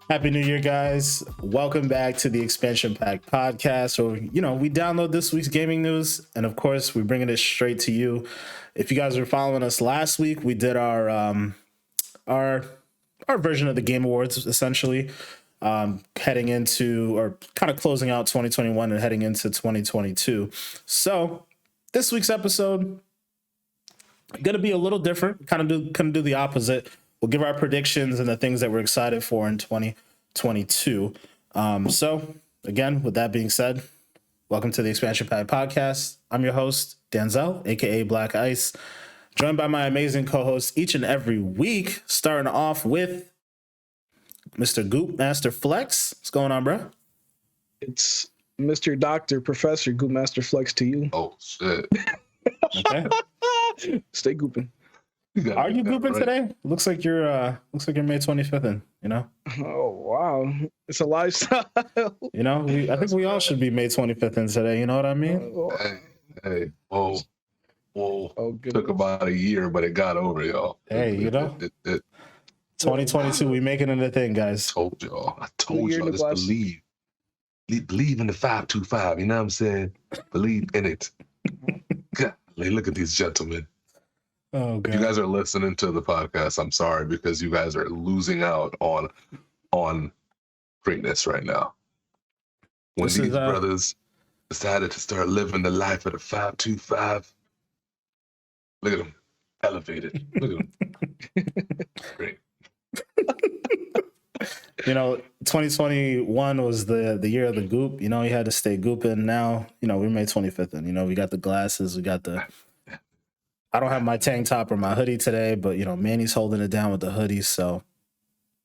Happy New Year, guys. Welcome back to the Expansion Pack podcast. So, we download this week's gaming news, and of course, we're bringing it straight to you. If you guys were following us last week, we did our version of the Game Awards, essentially, heading into or kind of closing out 2021 and heading into 2022. So, this week's episode going to be a little different. Kind of do the opposite. We'll give our predictions and the things that we're excited for in 2022. So, again, with that being said, welcome to the Expansion Pack podcast. I'm your host, Denzel, aka Black Ice, joined by my amazing co-hosts each and every week, starting off with Mr. Goop Master Flex. What's going on, bro? It's Mr. Doctor Professor Goop Master Flex to you. Oh, shit. Okay. Stay gooping. Are you gooping today? Looks like you're May 25th, Oh wow, it's a lifestyle. I think we all should be May 25th today. You know what I mean? Hey, whoa. Oh, Took about a year, but it got over, y'all. Hey, 2022, we making it a thing, guys. I told y'all, just believe in the 525. You know what I'm saying? Believe in it. God, look at these gentlemen. Oh, God. If you guys are listening to the podcast, I'm sorry, because you guys are losing out on greatness right now. When these brothers decided to start living the life of the 525, look at them, elevated. Look at them. Great. 2021 was the year of the goop. You had to stay gooping. Now, we're May 25th, and we got the glasses, we got the. I don't have my tank top or my hoodie today, but Manny's holding it down with the hoodie, so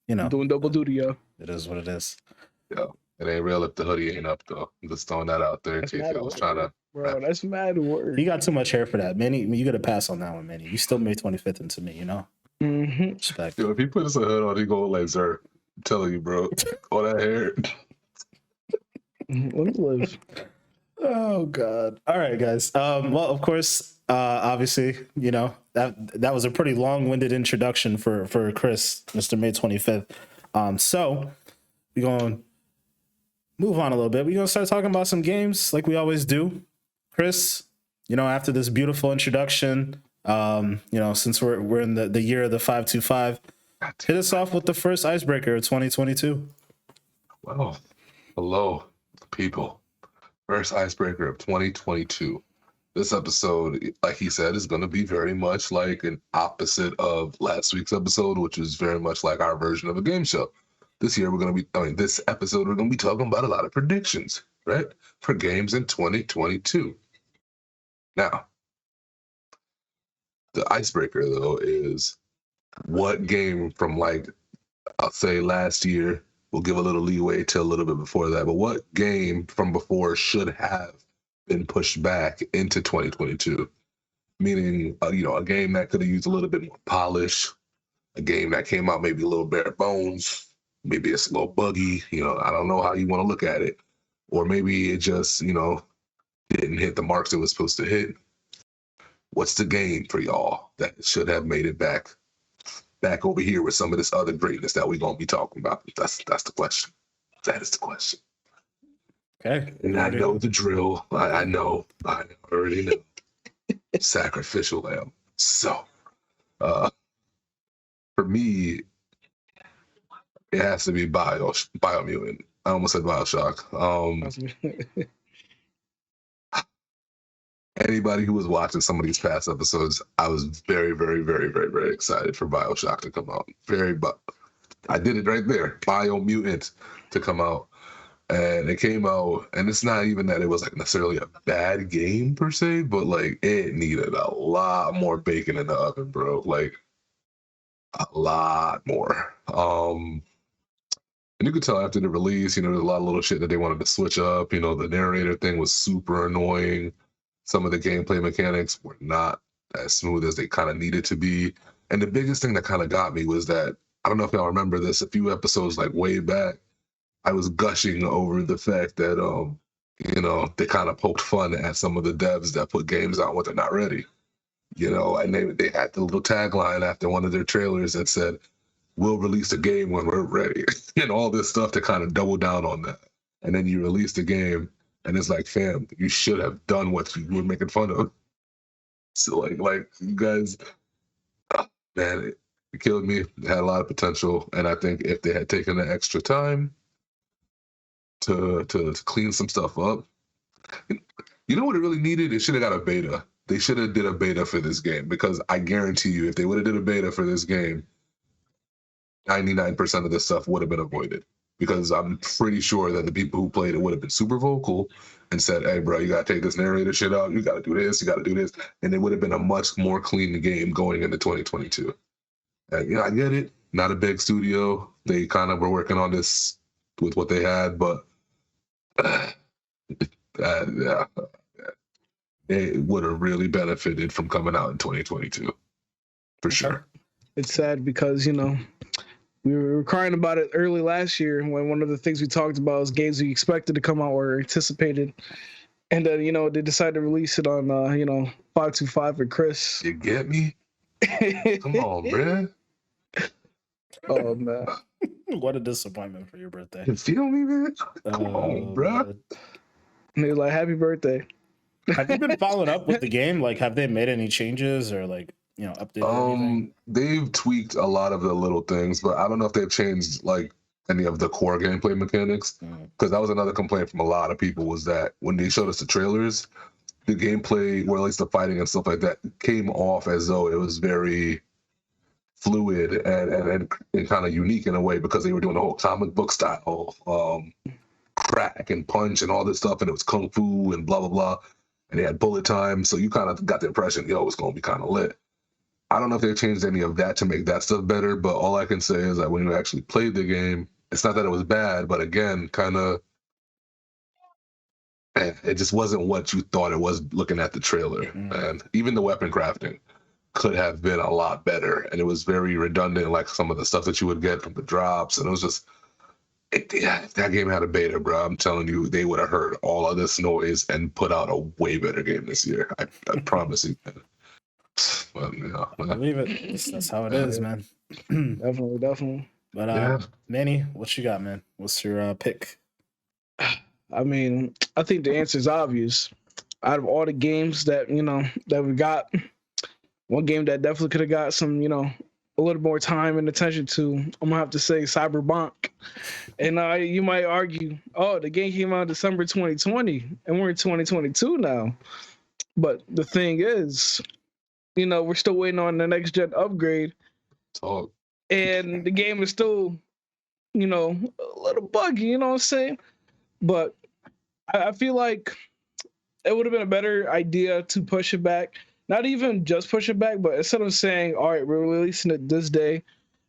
doing double duty, yo. It is what it is. Yeah, it ain't real if the hoodie ain't up though. I'm just throwing that out there in case I was trying to. Bro, that's mad word. You got too much hair for that, Manny. You got to pass on that one, Manny. You still May 25th into me, Mm-hmm. Respect. Yo, if he puts a hood on, he go like, "Sir, I'm telling you, bro, all that hair." Let me live. Oh God! All right, guys. Well, of course. Obviously, that was a pretty long-winded introduction for Chris, Mr. May 25th. So we're going to move on a little bit. We're going to start talking about some games like we always do. Chris, after this beautiful introduction, since we're in the year of the 525, hit us off with the first icebreaker of 2022. Well, hello, people. First icebreaker of 2022. This episode, like he said, is going to be very much like an opposite of last week's episode, which is very much like our version of a game show. This episode, we're going to be talking about a lot of predictions, right? For games in 2022. Now, the icebreaker, though, is what game from, I'll say last year, we'll give a little leeway to a little bit before that, but what game from before should have been pushed back into 2022, meaning a game that could have used a little bit more polish, a game that came out maybe a little bare bones, maybe it's a little buggy, I don't know how you want to look at it, or maybe it just didn't hit the marks it was supposed to hit. What's the game for y'all that should have made it back over here with some of this other greatness that we're gonna be talking about? That's the question. That is the question. Okay. And I know the drill. I know. I already know. Sacrificial lamb. So, for me, it has to be Biomutant. I almost said Bioshock. Anybody who was watching some of these past episodes, I was very, very, very, very, very excited for Bioshock to come out. I did it right there. Biomutant to come out. And it came out, and it's not even that it was necessarily a bad game per se, but it needed a lot more bacon in the oven, bro. A lot more. And you could tell after the release, there's a lot of little shit that they wanted to switch up. The narrator thing was super annoying. Some of the gameplay mechanics were not as smooth as they kind of needed to be. And the biggest thing that kind of got me was that, I don't know if y'all remember this, a few episodes way back, I was gushing over the fact that, they kind of poked fun at some of the devs that put games out when they're not ready. And they had the little tagline after one of their trailers that said, we'll release a game when we're ready, and all this stuff to kind of double down on that. And then you release the game, and it's like, fam, you should have done what you were making fun of. So like you guys, man, it killed me. It had a lot of potential, and I think if they had taken the extra time to clean some stuff up, you know what it really needed? It should have got a beta. They should have did a beta for this game, because I guarantee you, if they would have did a beta for this game, 99% of this stuff would have been avoided. Because I'm pretty sure that the people who played it would have been super vocal and said, hey, bro, you got to take this narrator shit out. You got to do this. You got to do this. And it would have been a much more clean game going into 2022. And, you know, I get it. Not a big studio. They kind of were working on this with what they had, but yeah, it would have really benefited from coming out in 2022. For sure. It's sad because, you know, we were crying about it early last year when one of the things we talked about was games we expected to come out or anticipated. And then, you know, they decided to release it on, 525 with Chris. You get me? Come on, bruh. Oh, man. What a disappointment for your birthday. You feel me, man? Come on, bruh. And they were like, happy birthday. Have you been following up with the game? Like, have they made any changes or, like, you know, updated anything? They've tweaked a lot of the little things, but I don't know if they've changed like any of the core gameplay mechanics. Because that was another complaint from a lot of people, was that when they showed us the trailers, the gameplay, or at least the fighting and stuff like that, came off as though it was very fluid and kind of unique in a way, because they were doing the whole comic book style crack and punch and all this stuff, and it was kung fu and blah blah blah, and they had bullet time, so you kind of got the impression, yo, it's gonna be kind of lit. I don't know if they've changed any of that to make that stuff better, but all I can say is that when you actually played the game, it's not that it was bad, but again, kind of, it just wasn't what you thought it was looking at the trailer. And even the weapon crafting could have been a lot better, and it was very redundant, like some of the stuff that you would get from the drops, and it was just, if that game had a beta, bro, I'm telling you, they would have heard all of this noise and put out a way better game this year. I promise you. Well, yeah, I believe it. That's how it is, man. Definitely. But Manny, what you got, man? What's your pick? I mean, I think the answer is obvious. Out of all the games that, you know, that we got, one game that definitely could have got some, you know, a little more time and attention to, I'm gonna have to say Cyberpunk. And you might argue, oh, the game came out December 2020 and we're in 2022 now. But the thing is, you know, we're still waiting on the next gen upgrade. Talk. And the game is still, you know, a little buggy, you know what I'm saying? But I feel like it would have been a better idea to push it back. Not even just push it back, but instead of saying, all right, we're releasing it this day,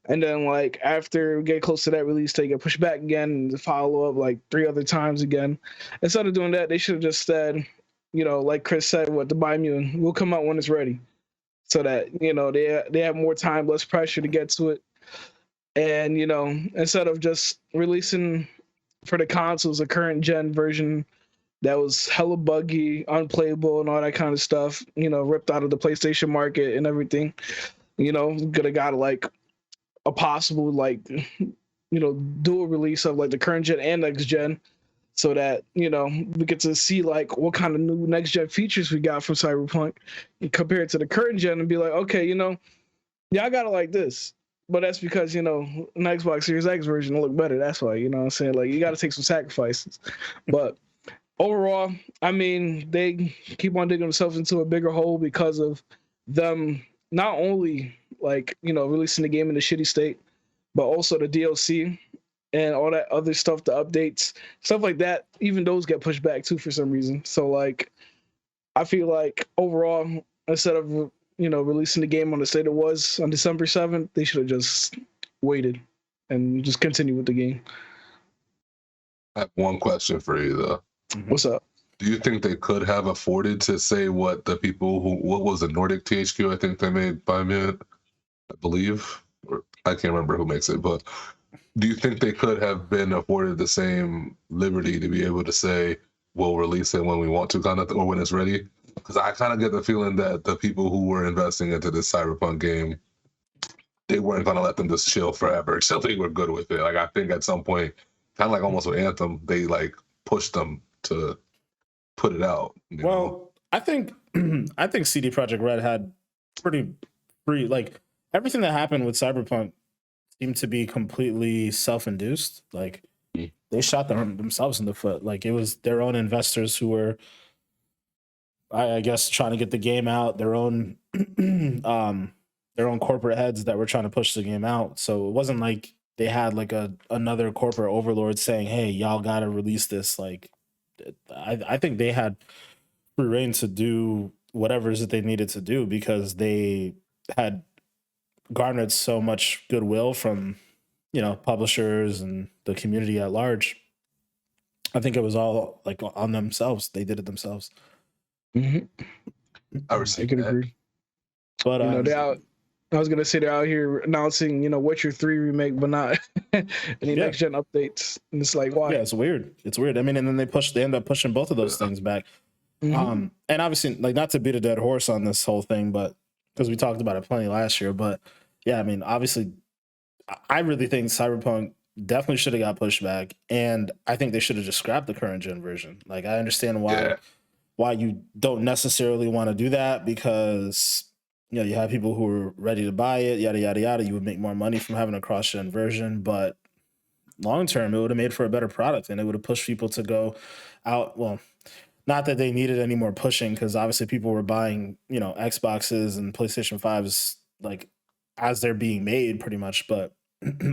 and then like after we get close to that release date, get pushed back again and follow up like 3 other times again. Instead of doing that, they should have just said, you know, like Chris said, what the Biomutant will come out when it's ready. So that, you know, they have more time, less pressure to get to it. And, you know, instead of just releasing for the consoles a current gen version that was hella buggy, unplayable, and all that kind of stuff, you know, ripped out of the PlayStation market and everything, you know, could have got like a possible, like, you know, dual release of like the current gen and next gen, so that, you know, we get to see like what kind of new next gen features we got from Cyberpunk and compare it to the current gen and be like, okay, you know, yeah, I got it like this. But that's because, you know, an Xbox Series X version will look better. That's why, you know what I'm saying? Like, you got to take some sacrifices. But overall, I mean, they keep on digging themselves into a bigger hole because of them not only, like, you know, releasing the game in a shitty state, but also the DLC and all that other stuff, the updates, stuff like that. Even those get pushed back, too, for some reason. So, like, I feel like overall, instead of, you know, releasing the game on the state it was on December 7th, they should have just waited and just continue with the game. I have one question for you, though. What's up? Do you think they could have afforded to say what the people what was the Nordic THQ, I think they made by minute, I believe? Or, I can't remember who makes it, but do you think they could have been afforded the same liberty to be able to say, we'll release it when we want to, kind of, or when it's ready? Because I kind of get the feeling that the people who were investing into this Cyberpunk game they weren't going to let them just chill forever. So they were good with it. Like, I think at some point, kind of like almost with Anthem, they like pushed them to put it out. You know? Well, I think I think CD Projekt Red had pretty free, like everything that happened with Cyberpunk seemed to be completely self-induced. Like they shot themselves in the foot. Like it was their own investors who were, I guess, trying to get the game out. Their own corporate heads that were trying to push the game out. So it wasn't like they had like another corporate overlord saying, "Hey, y'all got to release this." Like I think they had free reign to do whatever it is that they needed to do because they had garnered so much goodwill from, you know, publishers and the community at large. I think it was all like on themselves. They did it themselves. Mm-hmm. I I received can that. agree. But You know, they're out. I was gonna say they're out here announcing, you know, Witcher 3 remake, but not any next gen updates. And it's like, why? yeah, it's weird. It's weird. I mean, and then they end up pushing both of those things back. Mhm. And obviously, like, not to beat a dead horse on this whole thing, but because we talked about it plenty last year, but yeah, I mean, obviously, I really think Cyberpunk definitely should have got pushed back, and I think they should have just scrapped the current gen version. Like, I understand why you don't necessarily want to do that because, you know, you have people who are ready to buy it, yada yada yada. You would make more money from having a cross gen version, but long term, it would have made for a better product, and it would have pushed people to go out. Well, not that they needed any more pushing, because obviously people were buying, you know, Xboxes and PlayStation 5s like as they're being made pretty much. But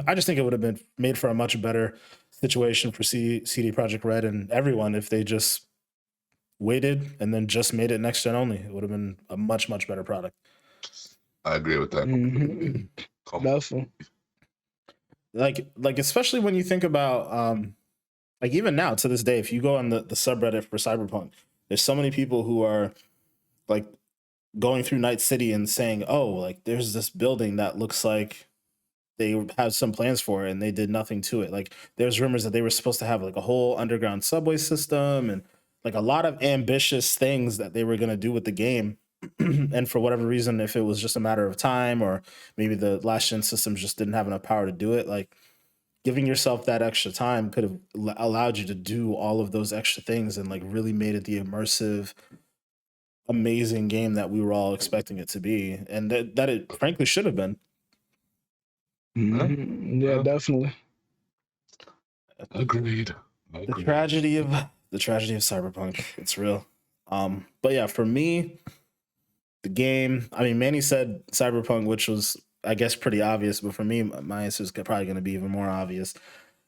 I just think it would have been made for a much better situation for CD Projekt Red and everyone if they just waited and then just made it next gen only. It would have been a much, much better product. I agree with that. Mhm. Definitely. Like especially when you think about like even now to this day, if you go on the subreddit for Cyberpunk, there's so many people who are like going through Night City and saying, "Oh, like there's this building that looks like they have some plans for it and they did nothing to it." Like there's rumors that they were supposed to have like a whole underground subway system and like a lot of ambitious things that they were going to do with the game. And for whatever reason, if it was just a matter of time or maybe the last gen systems just didn't have enough power to do it, like giving yourself that extra time could have allowed you to do all of those extra things and like really made it the immersive, amazing game that we were all expecting it to be, and that it frankly should have been. Mhm. Yeah, definitely. Agreed. The tragedy of Cyberpunk. It's real. But yeah, for me, the game. I mean, Manny said Cyberpunk, which was, I guess, pretty obvious. But for me, my answer is probably going to be even more obvious.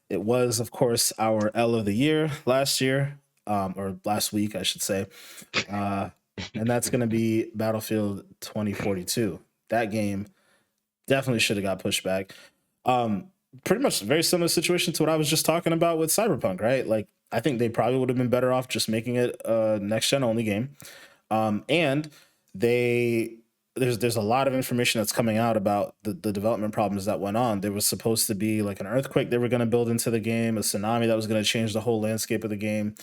It was, of course, our L of the year last year, or last week, I should say. And that's going to be Battlefield 2042. That game definitely should have got pushed back. Pretty much a very similar situation to what I was just talking about with Cyberpunk, right? Like, I think they probably would have been better off just making it a next gen only game. And there's a lot of information that's coming out about the development problems that went on. There was supposed to be like an earthquake they were going to build into the game, a tsunami that was going to change the whole landscape of the game,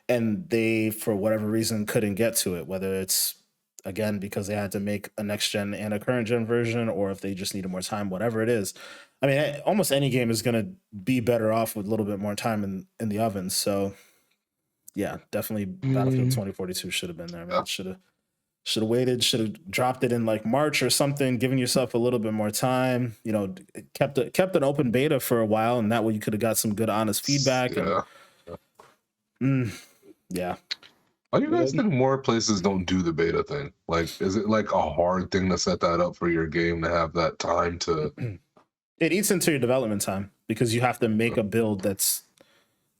and they, for whatever reason, couldn't get to it. Whether it's again because they had to make a next gen and a current gen version, or if they just needed more time, whatever it is. I mean, almost any game is going to be better off with a little bit more time in the oven. So, yeah, definitely Battlefield 2042 should have been there. Man, should have waited. Should have dropped it in like March or something, giving yourself a little bit more time. You know, kept an open beta for a while, and that way you could have got some good, honest feedback. Yeah. Why do you guys think more places don't do the beta thing? Like, is it like a hard thing to set that up for your game to have that time to? It eats into your development time because you have to make a build that's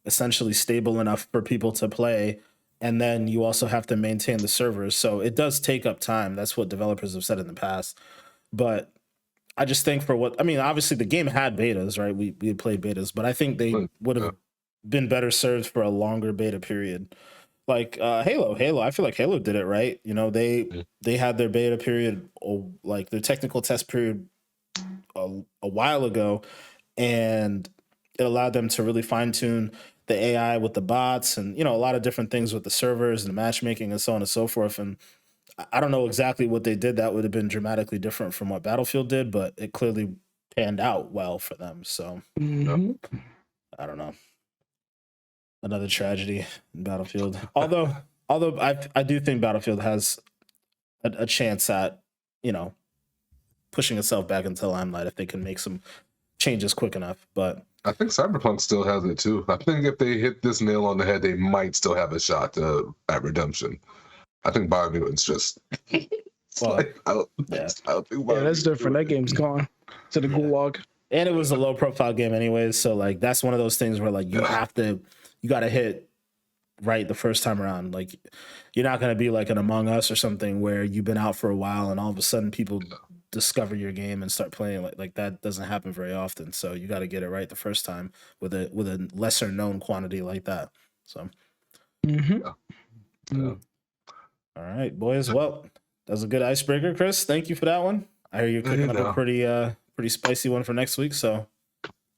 essentially stable enough for people to play, and then you also have to maintain the servers. So it does take up time. That's what developers have said in the past. But I just think obviously the game had betas, right? We had played betas, but I think they would have been better served for a longer beta period. Like Halo, I feel like Halo did it right. You know, they had their beta period, or like their technical test period a while ago, and it allowed them to really fine tune the AI with the bots and, you know, a lot of different things with the servers and the matchmaking and so on and so forth. And I don't know exactly what they did that would have been dramatically different from what Battlefield did, but it clearly panned out well for them. So Mhm. I don't know. Another tragedy in Battlefield. Although I do think Battlefield has a chance at, you know, pushing itself back into the limelight if they can make some changes quick enough. But I think Cyberpunk still has it too. I think if they hit this nail on the head, they might still have a shot at redemption. I think Biomutant's just well, I don't yeah. think Yeah, that's Biomutant's different. That doing it. game's gone to the gulag. And it was a low profile game anyways, so like that's one of those things where like you got to hit right the first time around. Like you're not going to be like an Among Us or something where you've been out for a while and all of a sudden people discover your game and start playing. Like that doesn't happen very often. So you got to get it right the first time with a lesser known quantity like that. So Mm-hmm. Yeah. all right, boys. Well, that was a good icebreaker, Chris. Thank you for that one. I hear you're cooking up a pretty spicy one for next week. So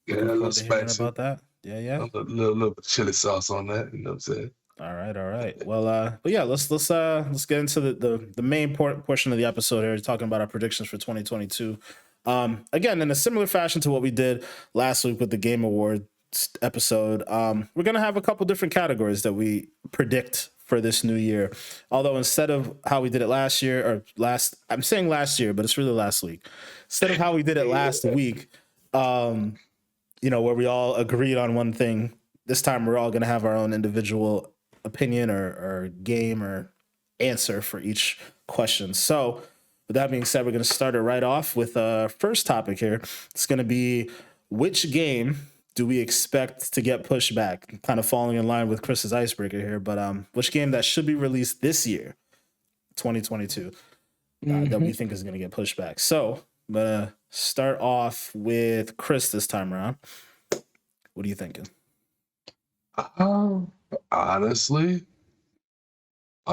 Yeah, a looking little forward to hearing spicy. about that. Yeah. A little chili sauce on that. You know what I'm saying? All right. Well, but yeah, let's get into the main portion of the episode here, talking about our predictions for 2022. Again, in a similar fashion to what we did last week with the Game Awards episode, we're gonna have a couple different categories that we predict for this new year. Although instead of how we did it last year, I'm saying last year, but it's really last week. Instead of how we did it last week, where we all agreed on one thing. This time we're all going to have our own individual opinion or game or answer for each question. So with that being said, we're going to start it right off with our first topic here. It's going to be, which game do we expect to get pushed back? Kind of falling in line with Chris's icebreaker here, but which game that should be released this year, 2022, that we think is going to get pushed back? So I'm going to start off with Chris this time around. What are you thinking? Honestly, I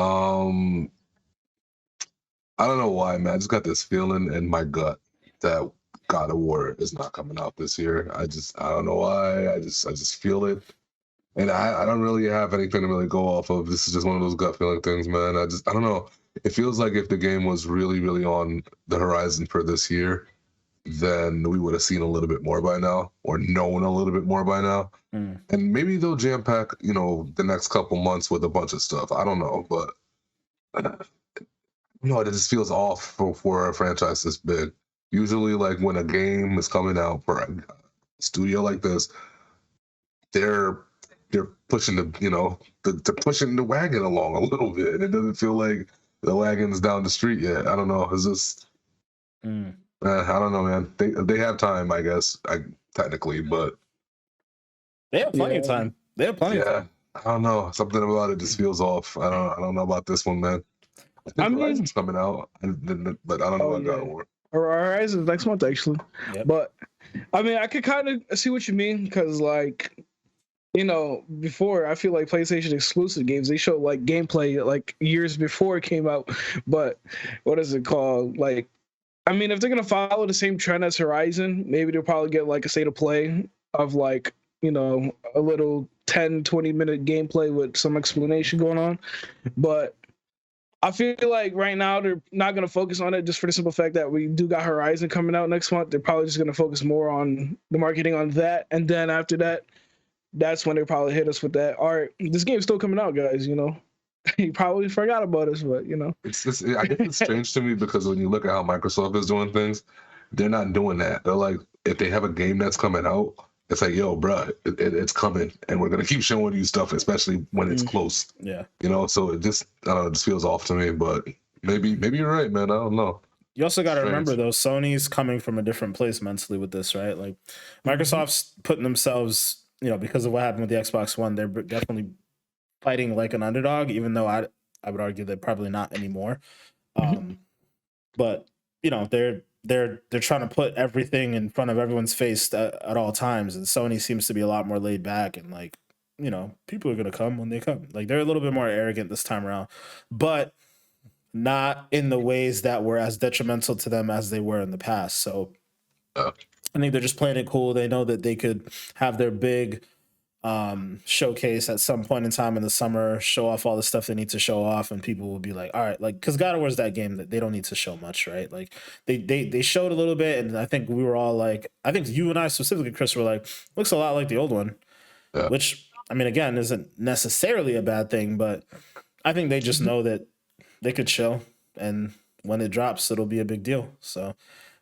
don't know why, man. I just got this feeling in my gut that God of War is not coming out this year. I don't know why. I just feel it. And I don't really have anything to really go off of. This is just one of those gut feeling things, man. I don't know. It feels like if the game was really, really on the horizon for this year, then we would have seen a little bit more by now, or known a little bit more by now. And maybe they'll jam pack, the next couple months with a bunch of stuff. I don't know, but no, it just feels off for a franchise this big. Usually, like when a game is coming out for a studio like this, they're pushing they're pushing the wagon along a little bit. It doesn't feel like the wagon's down the street yet. I don't know. It's just I don't know, man. They have time, I guess, technically, but they have plenty of time. They have plenty of time. I don't know. Something about it just feels off. I don't know about this one, man. I think Horizon's coming out, but I don't know about God of War. Horizon's next month, actually. Yep. But I mean, I could kind of see what you mean, because before, I feel like PlayStation exclusive games, they show like gameplay like years before it came out. But what is it called? Like, I mean, if they're gonna follow the same trend as Horizon, maybe they'll probably get like a state of play of like, a little 10-20 minute gameplay with some explanation going on. But I feel like right now they're not going to focus on it, just for the simple fact that we do got Horizon coming out next month. They're probably just going to focus more on the marketing on that. And then after that, that's when they probably hit us with that. All right, this game's still coming out, guys. You probably forgot about us, but I guess it's strange to me, because when you look at how Microsoft is doing things, they're not doing that. They're like, if they have a game that's coming out, it's like, yo, bro, it's coming, and we're gonna keep showing you stuff, especially when it's close. Yeah. So it just, I don't know, it just feels off to me. But maybe you're right, man. I don't know. You also got to remember, though, Sony's coming from a different place mentally with this, right? Like, Microsoft's putting themselves, because of what happened with the Xbox One, they're definitely fighting like an underdog, even though I would argue they're probably not anymore. But they're trying to put everything in front of everyone's face at all times, and Sony seems to be a lot more laid back and like, people are gonna come when they come. Like, they're a little bit more arrogant this time around, but not in the ways that were as detrimental to them as they were in the past. So I think they're just playing it cool. They know that they could have their big showcase at some point in time in the summer, show off all the stuff they need to show off, and people will be like, all right, like, because God of War is that game that they don't need to show much, right? Like they showed a little bit, and I think we were all like, I think you and I specifically, Chris, were like, looks a lot like the old one, Yeah. which I mean, again, isn't necessarily a bad thing, but I think they just know that they could chill, and when it drops, it'll be a big deal. So,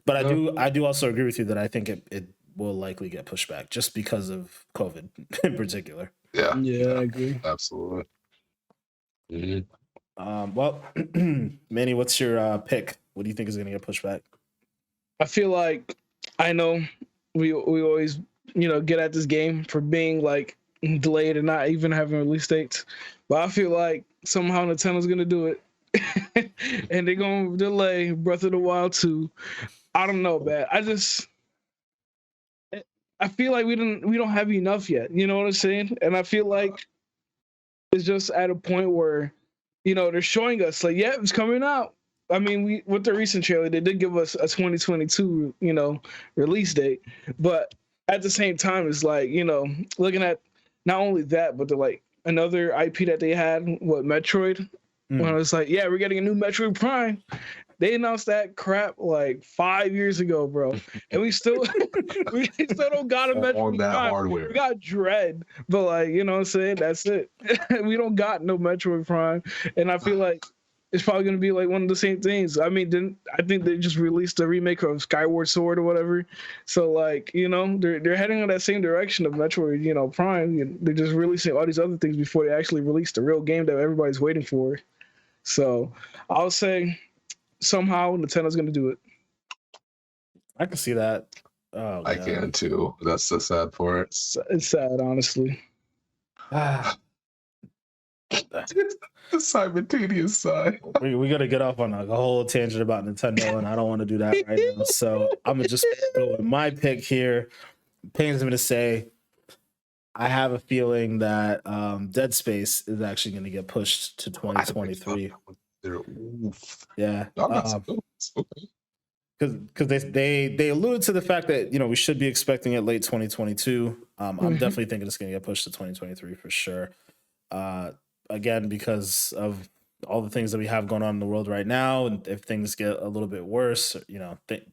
but I do also agree with you that I think it will likely get pushed back just because of COVID in particular. Yeah, I agree. Absolutely. Well, Manny, what's your pick? What do you think is going to get pushed back? I feel like I know we always get at this game for being like delayed and not even having release dates, but I feel like somehow Nintendo's gonna do it, and they're gonna delay Breath of the Wild 2. I don't know, man. I feel like we don't have enough yet. You know what I'm saying? And I feel like it's just at a point where they're showing us like, yeah, it's coming out. I mean, with the recent trailer, they did give us a 2022, release date. But at the same time, it's like, looking at not only that, but the like another IP that they had, Metroid. When I was like, yeah, we're getting a new Metroid Prime. They announced that crap like 5 years ago, bro, and we still don't got a Metroid on that Prime. hardware. We got Dread, but like, you know what I'm saying? That's it. We don't got no Metroid Prime, and I feel like it's probably gonna be like one of the same things. I mean, I think they just released a remake of Skyward Sword or whatever, so like, they're heading in that same direction of Metroid, Prime. They're just releasing all these other things before they actually release the real game that everybody's waiting for. So I'll say somehow Nintendo's gonna do it. I can see that. Oh, I can too. That's the sad part. It's sad, honestly. The simultaneous sigh. We got to get off on a whole tangent about Nintendo, and I don't want to do that right now. So I'm gonna just go with my pick here. Pains me to say, I have a feeling that Dead Space is actually going to get pushed to 2023. Yeah, because they alluded to the fact that we should be expecting it late 2022. I'm definitely thinking it's going to get pushed to 2023 for sure. Again, because of all the things that we have going on in the world right now, and if things get a little bit worse,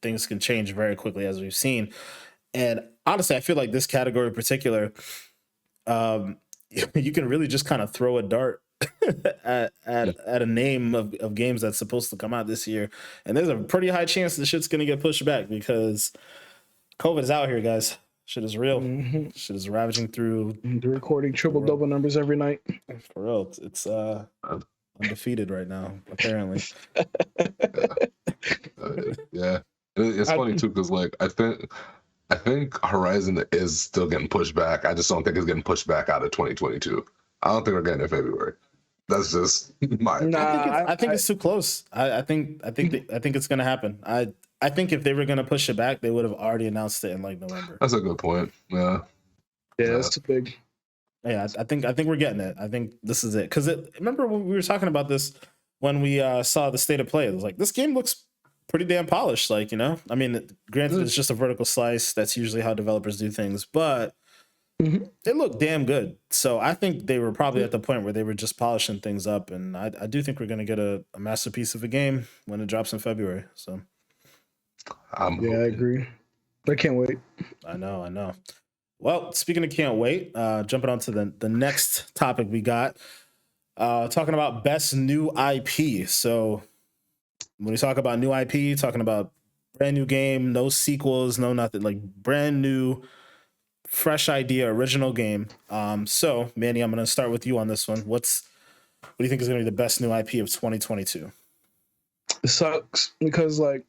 things can change very quickly, as we've seen. And honestly, I feel like this category in particular, you can really just kind of throw a dart at a name of games that's supposed to come out this year, and there's a pretty high chance the shit's gonna get pushed back because COVID is out here, guys. Shit is real. Shit is ravaging through. They're recording triple-double numbers every night. For real, it's undefeated right now, apparently. Yeah, it's funny too because like I think Horizon is still getting pushed back. I just don't think it's getting pushed back out of 2022. I don't think we're getting it in February. That's just my opinion. I think it's too close. I think it's gonna happen. I think if they were gonna push it back, they would have already announced it in like November. That's a good point. Yeah, that's too big. Yeah, I think we're getting it. I think this is it. Because remember when we were talking about this when we saw the state of play? It was like, this game looks pretty damn polished. Like, I mean, granted, it's just a vertical slice. That's usually how developers do things, but it looked damn good. So I think they were probably at the point where they were just polishing things up, and I do think we're gonna get a masterpiece of a game when it drops in February. So. I agree. I can't wait. I know. Well, speaking of can't wait, jumping on to the next topic we got, talking about best new IP. So when we talk about new IP, talking about brand new game, no sequels, no nothing, like brand new, fresh idea, original game. So Manny, I'm going to start with you on this one. What do you think is going to be the best new IP of 2022? It sucks because like,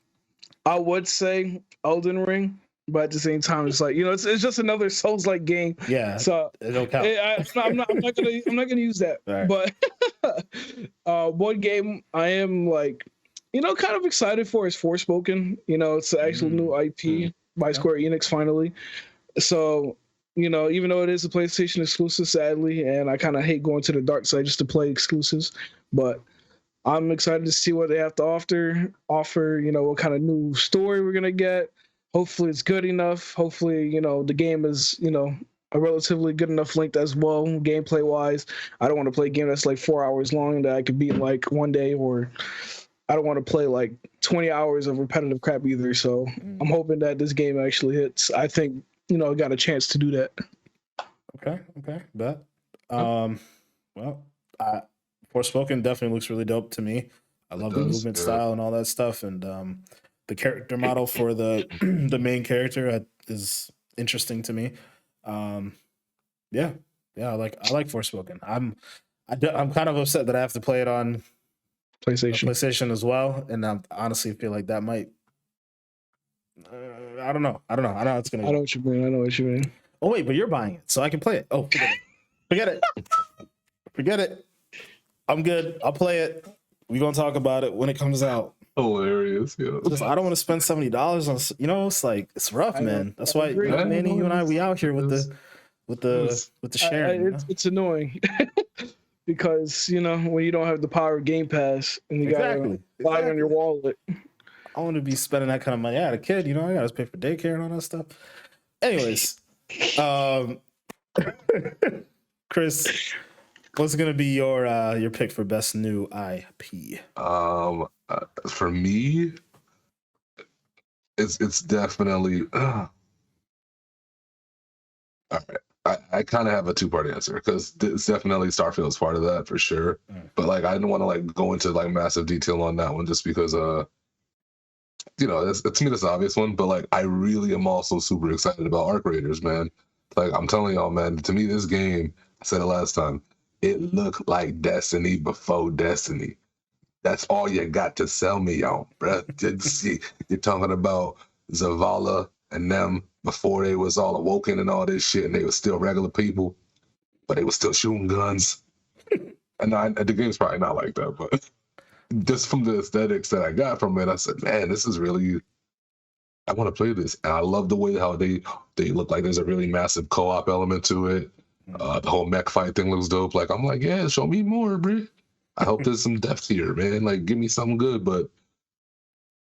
I would say Elden Ring, but at the same time, it's like it's just another Souls-like game. Yeah, so it don't count. I'm not gonna use that. Right. But one game I am like, kind of excited for is Forspoken. It's the actual new IP by Square Enix finally. So even though it is a PlayStation exclusive, sadly, and I kind of hate going to the dark side just to play exclusives, but I'm excited to see what they have to offer, what kind of new story we're going to get. Hopefully it's good enough. Hopefully, the game is, a relatively good enough length as well, gameplay wise. I don't want to play a game that's like 4 hours long that I could beat in like one day, or I don't want to play like 20 hours of repetitive crap either. So I'm hoping that this game actually hits. I think, I got a chance to do that. Okay, bet. Well, Forspoken definitely looks really dope to me. I love the movement style and all that stuff, and the character model for the the main character is interesting to me. Yeah, I like Forspoken. I'm kind of upset that I have to play it on PlayStation as well, and I honestly feel like that might. I don't know. It's gonna. I know what you mean. Oh wait, but you're buying it, so I can play it. Oh, forget it. Forget it. I'm good. I'll play it. We're gonna talk about it when it comes out. Hilarious, yeah. I don't want to spend $70 on. It's like it's rough, man. That's why Manny, you and I, we out here with the sharing. It's annoying because when you don't have the power of Game Pass and you gotta rely on your wallet. I want to be spending that kind of money. I had a kid, I gotta pay for daycare and all that stuff. Anyways, Chris, what's gonna be your pick for best new IP? For me, it's definitely. All right, I kind of have a two-part answer because it's definitely Starfield is part of that for sure. But like, I didn't want to go into massive detail on that one just because to me that's the obvious one. But like, I really am also super excited about Arc Raiders, man. Like I'm telling y'all, man. To me, this game, I said it last time, it looked like Destiny before Destiny. That's all you got to sell me on, bruh. You're talking about Zavala and them before they was all awoken and all this shit, and they were still regular people, but they were still shooting guns. And the game's probably not like that, but just from the aesthetics that I got from it, I said, man, this is really, I want to play this. And I love the way how they look like there's a really massive co-op element to it. The whole mech fight thing looks dope. Like, I'm like, yeah, show me more, bro. I hope there's some depth here, man. Like, give me something good. But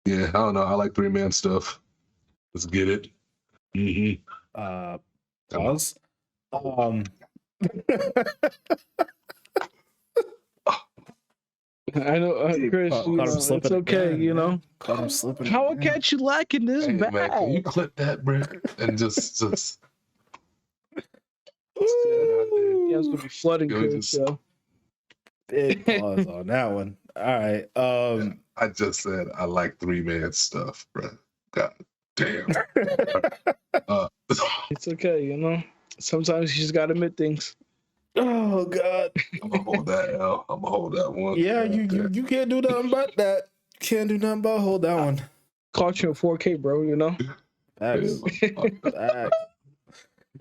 yeah, I don't know. I like 3-man stuff. Let's get it. Pause. I know, Chris. It's okay, again, Caught him slipping. How I catch you lacking this bag? Man, can you clip that, bro? And just. Yeah, it's gonna be flooding, Chris. So. Big pause on that one. All right. I just said I like 3-man stuff, bro. God damn. It's okay, Sometimes you just gotta admit things. Oh God. I'm gonna hold that L. I'm gonna hold that one. Yeah, you can't do nothing but that. Can't do nothing but hold that one. Caught you in 4K, bro. Facts.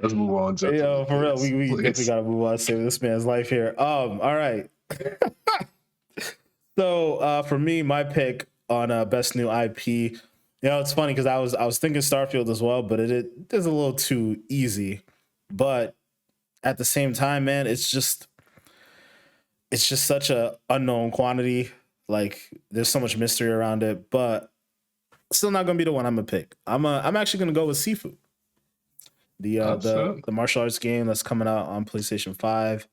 Let's move on. Yo, for real, we definitely gotta move on. Save this man's life here. All right. So for me, my pick on best new IP, it's funny because I was thinking Starfield as well, but it is a little too easy. But at the same time, man, it's just such a unknown quantity. Like there's so much mystery around it, but still not gonna be the one I'm gonna pick. I'm actually gonna go with Sifu. The martial arts game that's coming out on PlayStation 5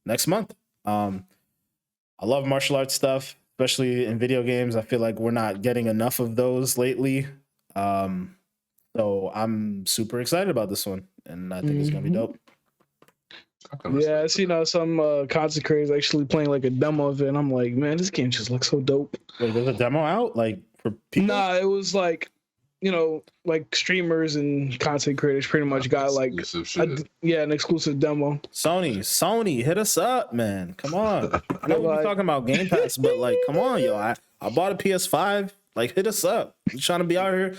next month. I love martial arts stuff, especially in video games. I feel like we're not getting enough of those lately. So I'm super excited about this one, and I think it's gonna be dope. Yeah, I see now some content creators actually playing like a demo of it, and I'm like, man, this game just looks so dope. Wait, there's a demo out like for people? Nah, it was like, like streamers and content creators pretty much got like an exclusive demo. Sony, hit us up, man. Come on. I know we're talking about Game Pass, but like, come on, yo. I bought a PS5. Like, hit us up. We're trying to be out here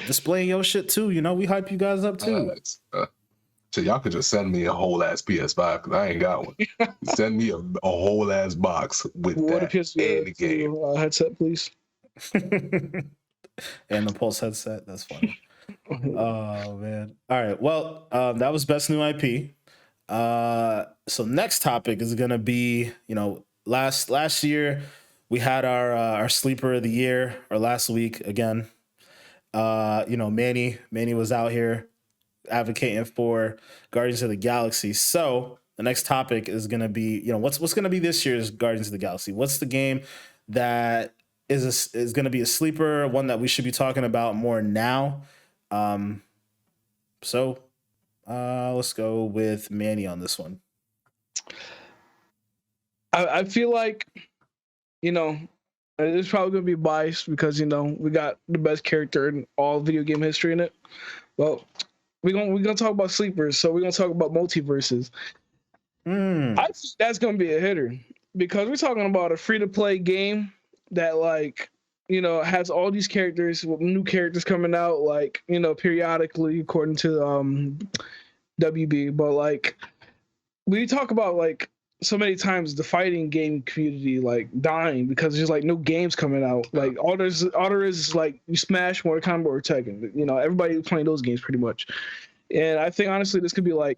displaying your shit too. We hype you guys up too. So y'all could just send me a whole ass PS5 because I ain't got one. Send me a whole ass box with that and the game. Headset, please. And the Pulse headset. That's funny. Oh man. All right. Well, that was best new IP. So next topic is gonna be, last year we had our sleeper of the year, or last week again. Manny was out here advocating for Guardians of the Galaxy. So the next topic is going to be, what's going to be this year's Guardians of the Galaxy? What's the game that is going to be a sleeper, one that we should be talking about more now? So let's go with Manny on this one. I feel like, it's probably going to be biased because, we got the best character in all video game history in it. Well, we're gonna talk about sleepers, so we're going to talk about multiverses. I think that's going to be a hitter because we're talking about a free-to-play game that, like, has all these characters, with new characters coming out, like, periodically according to WB. But, like, we talk about, like, so many times the fighting game community like dying because there's like no games coming out. Like all there is like you Smash, Mortal Kombat, or Tekken. Everybody playing those games pretty much. And I think honestly this could be like,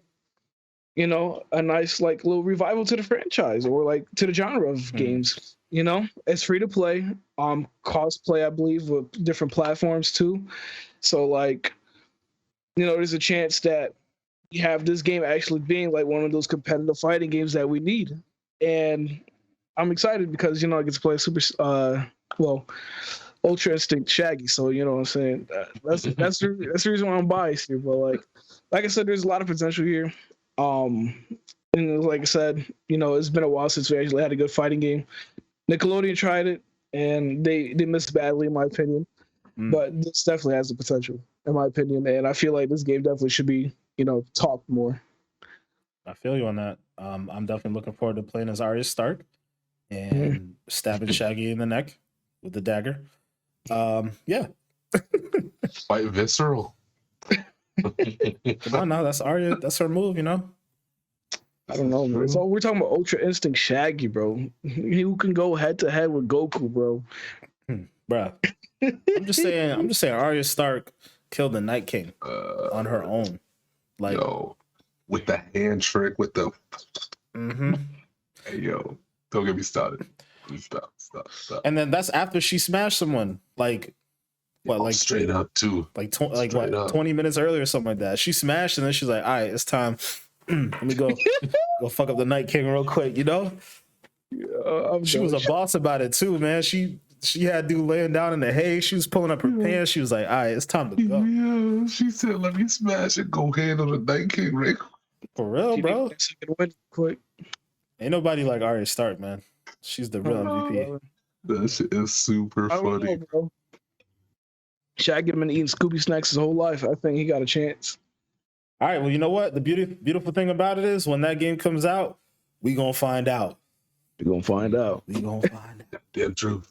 a nice like little revival to the franchise or like to the genre of games. It's free to play, cosplay I believe with different platforms too. So like, there's a chance that you have this game actually being like one of those competitive fighting games that we need. And I'm excited because, I get to play Ultra Instinct Shaggy. So, you know what I'm saying? That's the reason why I'm biased here. But like I said, there's a lot of potential here. And like I said, it's been a while since we actually had a good fighting game. Nickelodeon tried it and they missed badly in my opinion. But this definitely has the potential in my opinion. And I feel like this game definitely should be talk more. I feel you on that. I'm definitely looking forward to playing as Arya Stark and stabbing Shaggy in the neck with the dagger. Yeah. Fight visceral. No, that's Arya. That's her move, I don't know, man. So we're talking about Ultra Instinct Shaggy, bro. Who can go head to head with Goku, bro? Bruh. I'm just saying Arya Stark killed the Night King on her own. Like, yo, with the hand trick, with the hey, yo, don't get me started. Stop. And then that's after she smashed someone. Like, what? Like straight up too. Like 20 minutes earlier or something like that. She smashed and then she's like, all right, it's time. Let me go fuck up the Night King real quick. She was a boss about it too, man. She had dude laying down in the hay. She was pulling up her pants. She was like, all right, it's time to go. Yeah, she said, let me smash and go handle the Night King, right? For real, bro. Quick. Ain't nobody like Arya Stark, man. She's the real MVP. That shit is super funny. Know, bro. Shaggy been eating Scooby snacks his whole life. I think he got a chance. All right, well, you know what? The beautiful thing about it is when that game comes out, we gonna find out. We gonna find out. Damn true.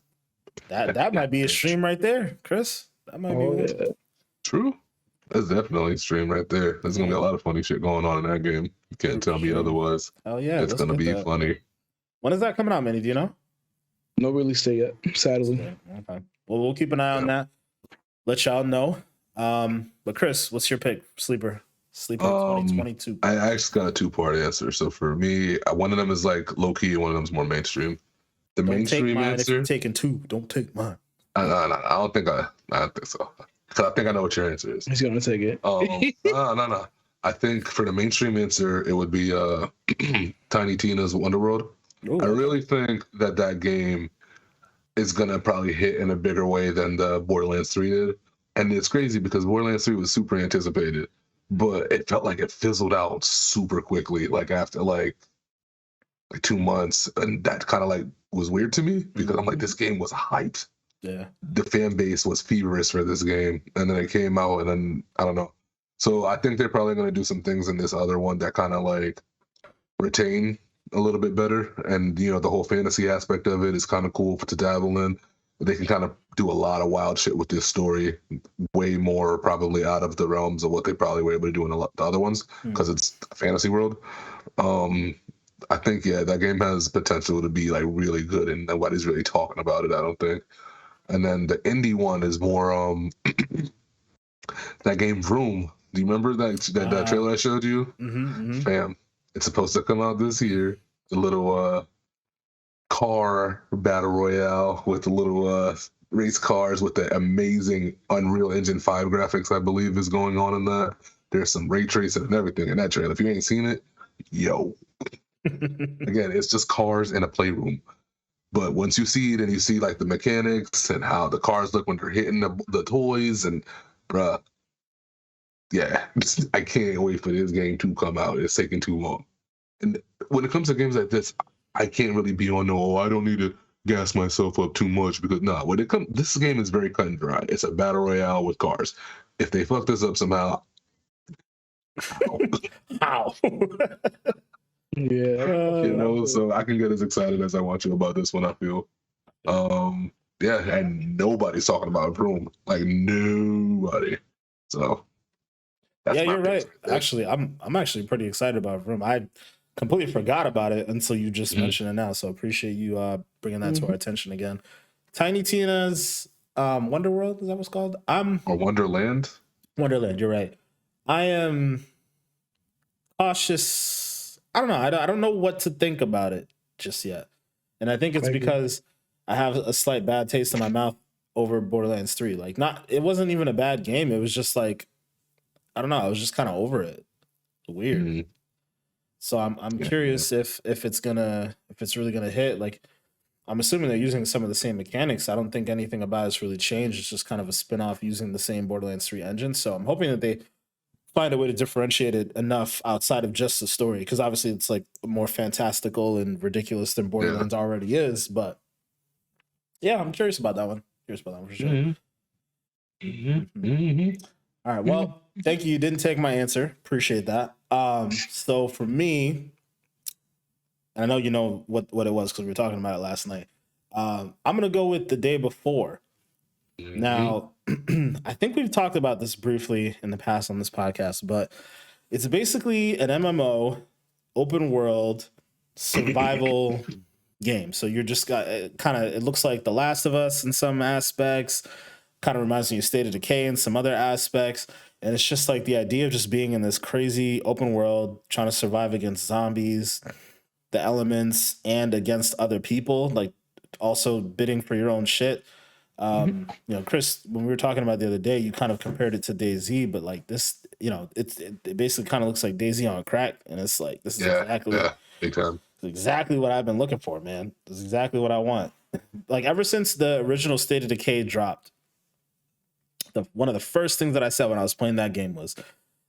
That might be a stream right there, Chris. That might be it. True. That's definitely a stream right there. There's gonna be a lot of funny shit going on in that game. You can't tell me otherwise. Hell yeah. It's gonna be funny. When is that coming out, Manny? Do you know? No release date yet, sadly. Okay. Well, we'll keep an eye on that. Let y'all know. But Chris, what's your pick? Sleeper 2022. I actually got a 2-part answer. So for me, one of them is like low key, and one of them is more mainstream. The don't mainstream take mine answer. if you're taking two, don't take mine. I don't think so. Because I think I know what your answer is. He's gonna take it. No. I think for the mainstream answer, it would be Tiny Tina's Wonderworld. Ooh. I really think that game is gonna probably hit in a bigger way than the Borderlands 3 did. And it's crazy because Borderlands 3 was super anticipated, but it felt like it fizzled out super quickly, like after like 2 months. And that kind of like was weird to me because I'm like, this game was hyped. Yeah. The fan base was feverish for this game. And then it came out and then I don't know. So I think they're probably going to do some things in this other one that kind of like retain a little bit better. And, the whole fantasy aspect of it is kind of cool to dabble in. They can kind of do a lot of wild shit with this story, way more probably out of the realms of what they probably were able to do in the other ones because it's a fantasy world. I think, that game has potential to be like really good and nobody's really talking about it, I don't think. And then the indie one is more that game Vroom. Do you remember that trailer I showed you? Fam, it's supposed to come out this year. The little car battle royale with the little race cars with the amazing Unreal Engine 5 graphics, I believe, is going on in that. There's some ray tracing and everything in that trailer. If you ain't seen it, yo, again, it's just cars in a playroom. But once you see it and you see like the mechanics and how the cars look when they're hitting the toys, and bruh, yeah, I can't wait for this game to come out. It's taking too long. And when it comes to games like this, I can't really be on I don't need to gas myself up too much, because when it comes, this game is very cut and dry. It's a battle royale with cars. If they fuck this up somehow, how? Yeah. So I can get as excited as I want to about this one, I feel. Yeah, and nobody's talking about Vroom. Like, nobody. So Yeah, you're right. pick. Actually, I'm actually pretty excited about Vroom. I completely forgot about it until you just mentioned it now. So appreciate you bringing that to our attention again. Tiny Tina's Wonderworld, is that what's called? Or Wonderland. Wonderland, you're right. I am cautious. I don't know. I don't know what to think about it just yet. And I think it's because I have a slight bad taste in my mouth over Borderlands 3. Like, it wasn't even a bad game. It was just like, I don't know. I was just kind of over it. Weird. So I'm curious if it's really gonna hit. Like, I'm assuming they're using some of the same mechanics. I don't think anything about it's really changed. It's just kind of a spin-off using the same Borderlands 3 engine. So I'm hoping that they find a way to differentiate it enough outside of just the story, because obviously it's like more fantastical and ridiculous than Borderlands already is. But yeah, I'm curious about that one. For sure. All right. Well, thank you. You didn't take my answer. Appreciate that. So for me, and I know you know what it was because we were talking about it last night. I'm gonna go with The Day Before. Now, I think we've talked about this briefly in the past on this podcast, but it's basically an MMO, open world, survival game. So you're just got it looks like The Last of Us in some aspects, kind of reminds me of State of Decay in some other aspects. And it's just like the idea of just being in this crazy open world, trying to survive against zombies, the elements, and against other people, like also bidding for your own shit. You know, Chris, when we were talking about the other day, you kind of compared it to DayZ, but like this, you know, it basically kind of looks like DayZ on crack, and it's like this is big time. Exactly what I've been looking for, man. This is exactly what I want. Like ever since the original State of Decay dropped, one of the first things that I said when I was playing that game was,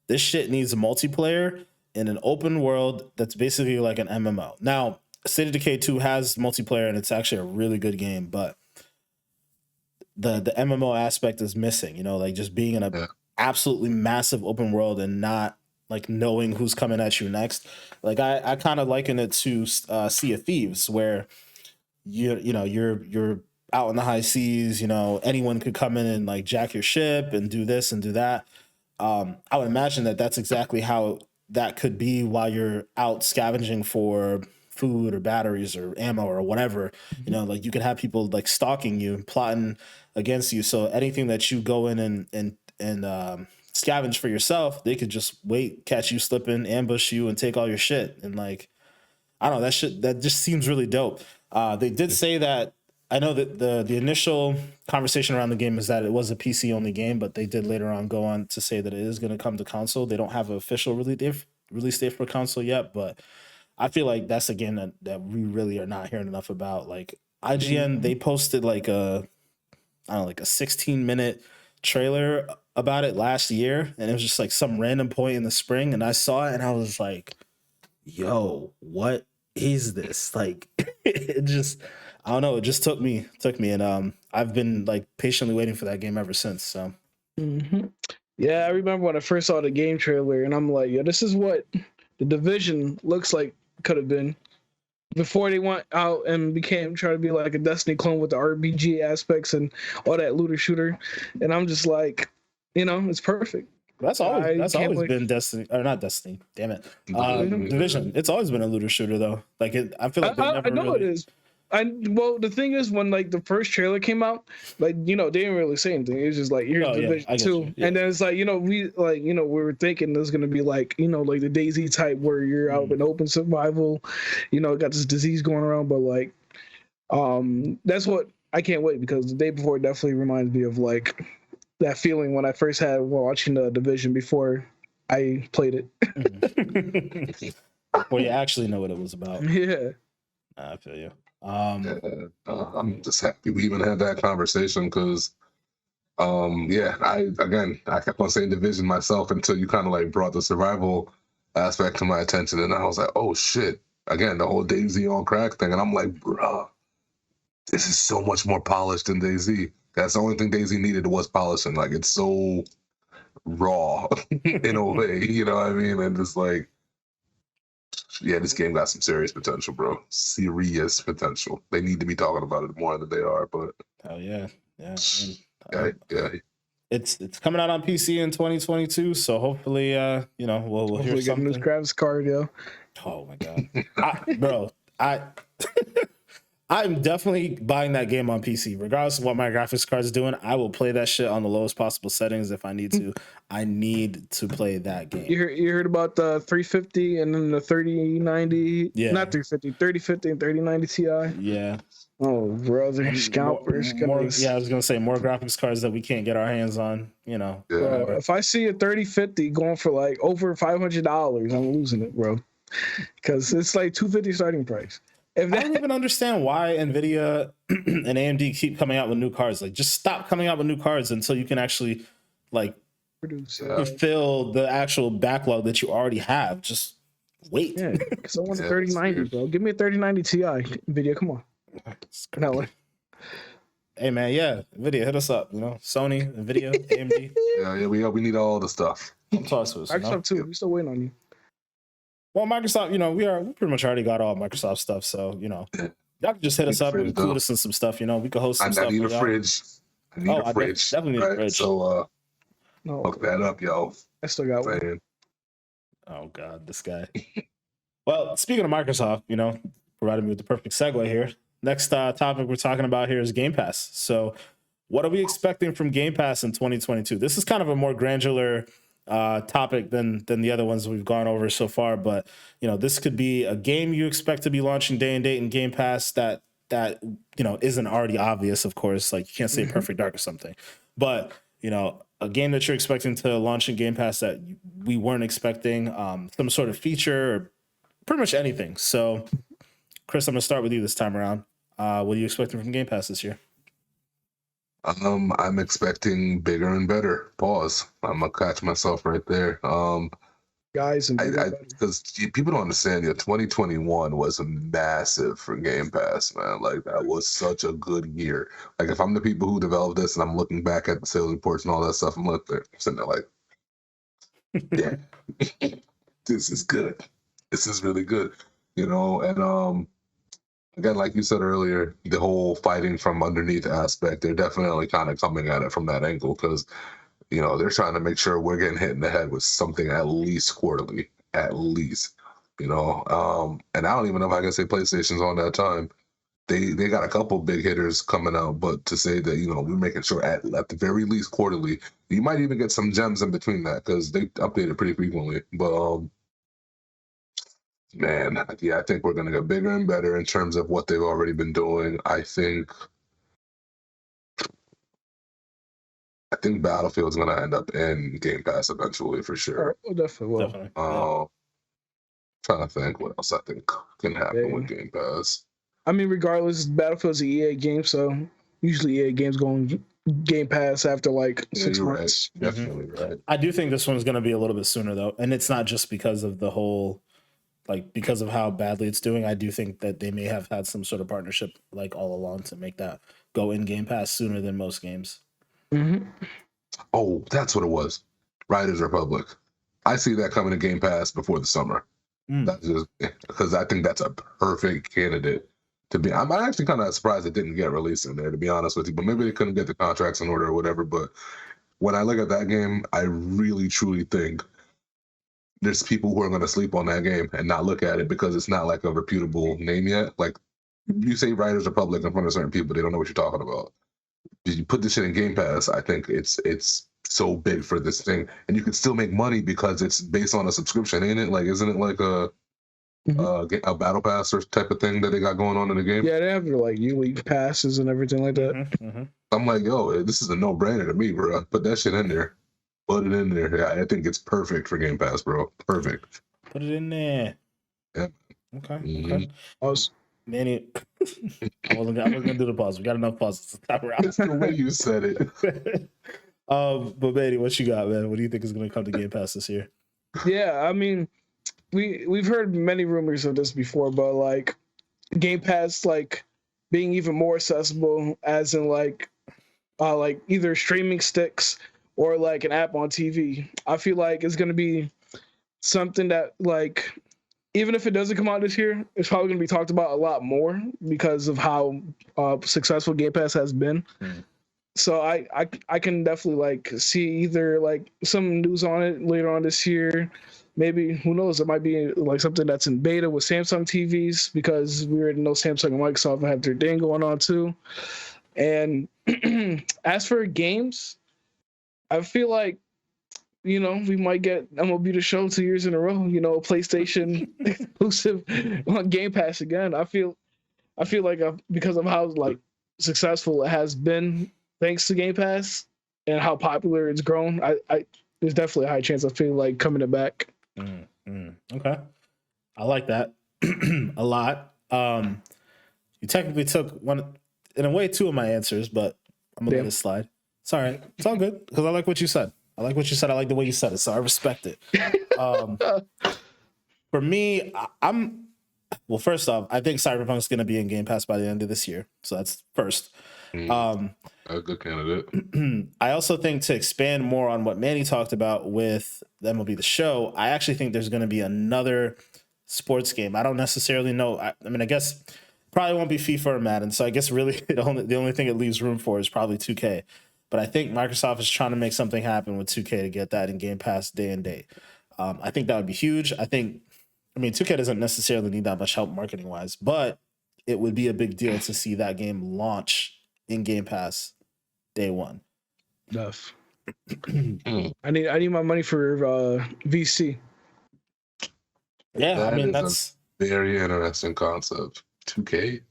this shit needs a multiplayer in an open world that's basically like an MMO. Now, State of Decay 2 has multiplayer, and it's actually a really good game, but the MMO aspect is missing, you know, like just being in a absolutely massive open world and not like knowing who's coming at you next. Like I kind of liken it to Sea of Thieves, where you're out in the high seas, you know, anyone could come in and like jack your ship and do this and do that. I would imagine that that's exactly how that could be while you're out scavenging for food or batteries or ammo or whatever. You know, like you could have people like stalking you, plotting against you. So anything that you go in and scavenge for yourself, they could just wait, catch you slipping, ambush you, and take all your shit. And like, I don't know, that just seems really dope. They did say that, I know that the initial conversation around the game is that it was a PC only game, but they did later on go on to say that it is going to come to console. They don't have an official release date for console yet, but I feel like that's a game that we really are not hearing enough about. Like IGN, they posted like a 16-minute trailer about it last year, and it was just like some random point in the spring, and I saw it and I was like, yo, what is this? Like it just, I don't know, it just took me, and I've been like patiently waiting for that game ever since. So yeah, I remember when I first saw the game trailer, and I'm like, yo, this is what the Division looks like could have been before they went out and try to be like a Destiny clone with the RPG aspects and all that looter shooter. And I'm just like, you know, it's perfect. That's always been Destiny, or not Destiny. Damn it, Division. It's always been a looter shooter though. Like I feel like I know it is. Well, the thing is, when like the first trailer came out, like, you know, they didn't really say anything. It was just like, here's Division 2, and then it's like, you know, we were thinking there's gonna be like, you know, like the DayZ type where you're out in open survival, you know, got this disease going around, but like, that's what I can't wait, because The Day Before definitely reminds me of like that feeling when I first had watching the Division before I played it. Well, you actually know what it was about. Yeah. I feel you. I'm just happy we even had that conversation because, I kept on saying Division myself until you kind of like brought the survival aspect to my attention, and I was like, oh shit! Again, the whole DayZ on crack thing, and I'm like, bruh, this is so much more polished than DayZ. That's the only thing DayZ needed was polishing. Like it's so raw in a way, you know what I mean? And it's like, yeah, this game got some serious potential, bro. Serious potential. They need to be talking about it more than they are, but hell yeah. It's coming out on PC in 2022, so hopefully, we'll Hopefully hear get a something. new graphics card, yo. Oh my god, I'm definitely buying that game on PC, regardless of what my graphics card is doing. I will play that shit on the lowest possible settings if I need to. I need to play that game. You heard about the 350 and then the 3090? Yeah. Not 350, 3050 and 3090 Ti? Yeah. Oh, brother, scalpers. More, I was gonna say more graphics cards that we can't get our hands on. Bro, if I see a 3050 going for like over $500, I'm losing it, bro. Because it's like $250 starting price. I don't even understand why Nvidia and AMD keep coming out with new cards. Like, just stop coming out with new cards until you can actually like fulfill the actual backlog that you already have. Just wait. Yeah, because I want a 3090, bro. Give me a 3090 Ti. Nvidia, come on. No. Hey man, yeah, Nvidia, hit us up. Sony, Nvidia, AMD. Yeah, we need all the stuff. Come talk to us. Microsoft too. We're still waiting on you. Well, Microsoft, we pretty much already got all Microsoft stuff, so y'all can just hit us up and include us in some stuff. We could host some stuff. I need a fridge. I need a fridge. Definitely need a fridge. So hook that up, yo. I still got one. Oh god, this guy. Well, speaking of Microsoft, provided me with the perfect segue here. Next topic we're talking about here is Game Pass. So what are we expecting from Game Pass in 2022? This is kind of a more granular topic than the other ones we've gone over so far, but this could be a game you expect to be launching day and date in Game Pass that isn't already obvious, of course. Like, you can't say Perfect Dark or something, but a game that you're expecting to launch in Game Pass that we weren't expecting, some sort of feature or pretty much anything. So Chris, I'm gonna start with you this time around. What are you expecting from Game Pass this year? I'm expecting bigger and better. Pause. I'm gonna catch myself right there. Guys, because people don't understand. 2021 was massive for Game Pass, man. Like, that was such a good year. Like, if I'm the people who developed this and I'm looking back at the sales reports and all that stuff, I'm sitting there like, yeah, this is good. This is really good, and again, like you said earlier, the whole fighting from underneath aspect, they're definitely kind of coming at it from that angle because, they're trying to make sure we're getting hit in the head with something at least quarterly, at least, and I don't even know if I can say PlayStation's on that time. They got a couple big hitters coming out, but to say that, we're making sure at the very least quarterly, you might even get some gems in between that because they update it pretty frequently. But, man, yeah, I think we're going to get bigger and better in terms of what they've already been doing. I think Battlefield's going to end up in Game Pass eventually, for sure. Oh, definitely will. Trying to think what else I think can happen with Game Pass. I mean, regardless, Battlefield's an EA game, so usually EA games go on Game Pass after like 6 months. Right. Definitely right. I do think this one's going to be a little bit sooner, though. And it's not just because of the whole... because of how badly it's doing. I do think that they may have had some sort of partnership all along to make that go in Game Pass sooner than most games. Oh, that's what it was. Riders Republic. I see that coming to Game Pass before the summer. That's just because I think that's a perfect candidate to be. I'm actually kind of surprised it didn't get released in there, to be honest with you. But maybe they couldn't get the contracts in order or whatever. But when I look at that game, I really truly think there's people who are going to sleep on that game and not look at it because it's not like a reputable name yet. Like, you say Riders Republic in front of certain people, they don't know what you're talking about. You put this shit in Game Pass, I think it's so big for this thing, and you can still make money because it's based on a subscription, ain't it? Like, isn't it like a battle pass or type of thing that they got going on in the game? Yeah, they have like yearly passes and everything like that. I'm like, yo, this is a no-brainer to me, bro. Put that shit in there. Put it in there. Yeah, I think it's perfect for Game Pass, bro. Perfect. Put it in there. Yeah. Okay. Mhm. Okay. Pause. Manny, I wasn't gonna do the pause. We got enough pauses to stop It's the way around. you said it. But Manny, what you got, man? What do you think is gonna come to Game Pass this year? Yeah, I mean, we've heard many rumors of this before, but like Game Pass like being even more accessible, as in like either streaming sticks or like an app on TV. I feel like it's gonna be something that like even if it doesn't come out this year, it's probably gonna be talked about a lot more because of how successful Game Pass has been. Hmm. So I can definitely like see either like some news on it later on this year. Maybe who knows? It might be like something that's in beta with Samsung TVs because we already know Samsung and Microsoft have their thing going on too. And as for games, I feel like we might get MLB The Show 2 years in a row. PlayStation exclusive on Game Pass again. I feel like because of how like successful it has been thanks to Game Pass and how popular it's grown. I there's definitely a high chance I feel like coming it back. Okay, I like that a lot. You technically took one, in a way, two of my answers, but I'm gonna let it slide. It's all right. It's all good because I like what you said. I like the way you said it, so I respect it. For me, well, first off, I think Cyberpunk's going to be in Game Pass by the end of this year, so that's first. A good candidate. I also think, to expand more on what Manny talked about with the MLB The Show, I actually think there's going to be another sports game. I don't necessarily know. I mean, I guess probably won't be FIFA or Madden, so I guess really the only thing it leaves room for is probably 2K. But I think Microsoft is trying to make something happen with 2K to get that in Game Pass day and date. I think that would be huge. I mean, 2K doesn't necessarily need that much help marketing wise, but it would be a big deal to see that game launch in Game Pass day one. Enough. I need my money for VC. Yeah, That I mean, is that's a very interesting concept. 2K.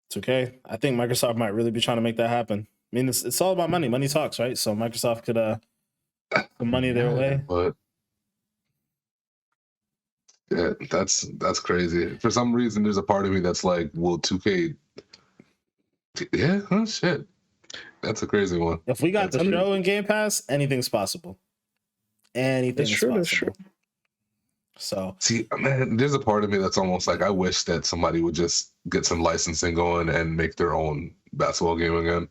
it's okay. I think Microsoft might really be trying to make that happen. I mean, it's all about money. Money talks, right? So Microsoft could put money their way. But yeah, that's crazy. For some reason, there's a part of me that's like, well, 2K. Yeah, oh shit. That's a crazy one. If we got the show in Game Pass, anything's possible. Anything is possible. That's true. So see, man, there's a part of me that's almost like I wish that somebody would just get some licensing going and make their own basketball game again.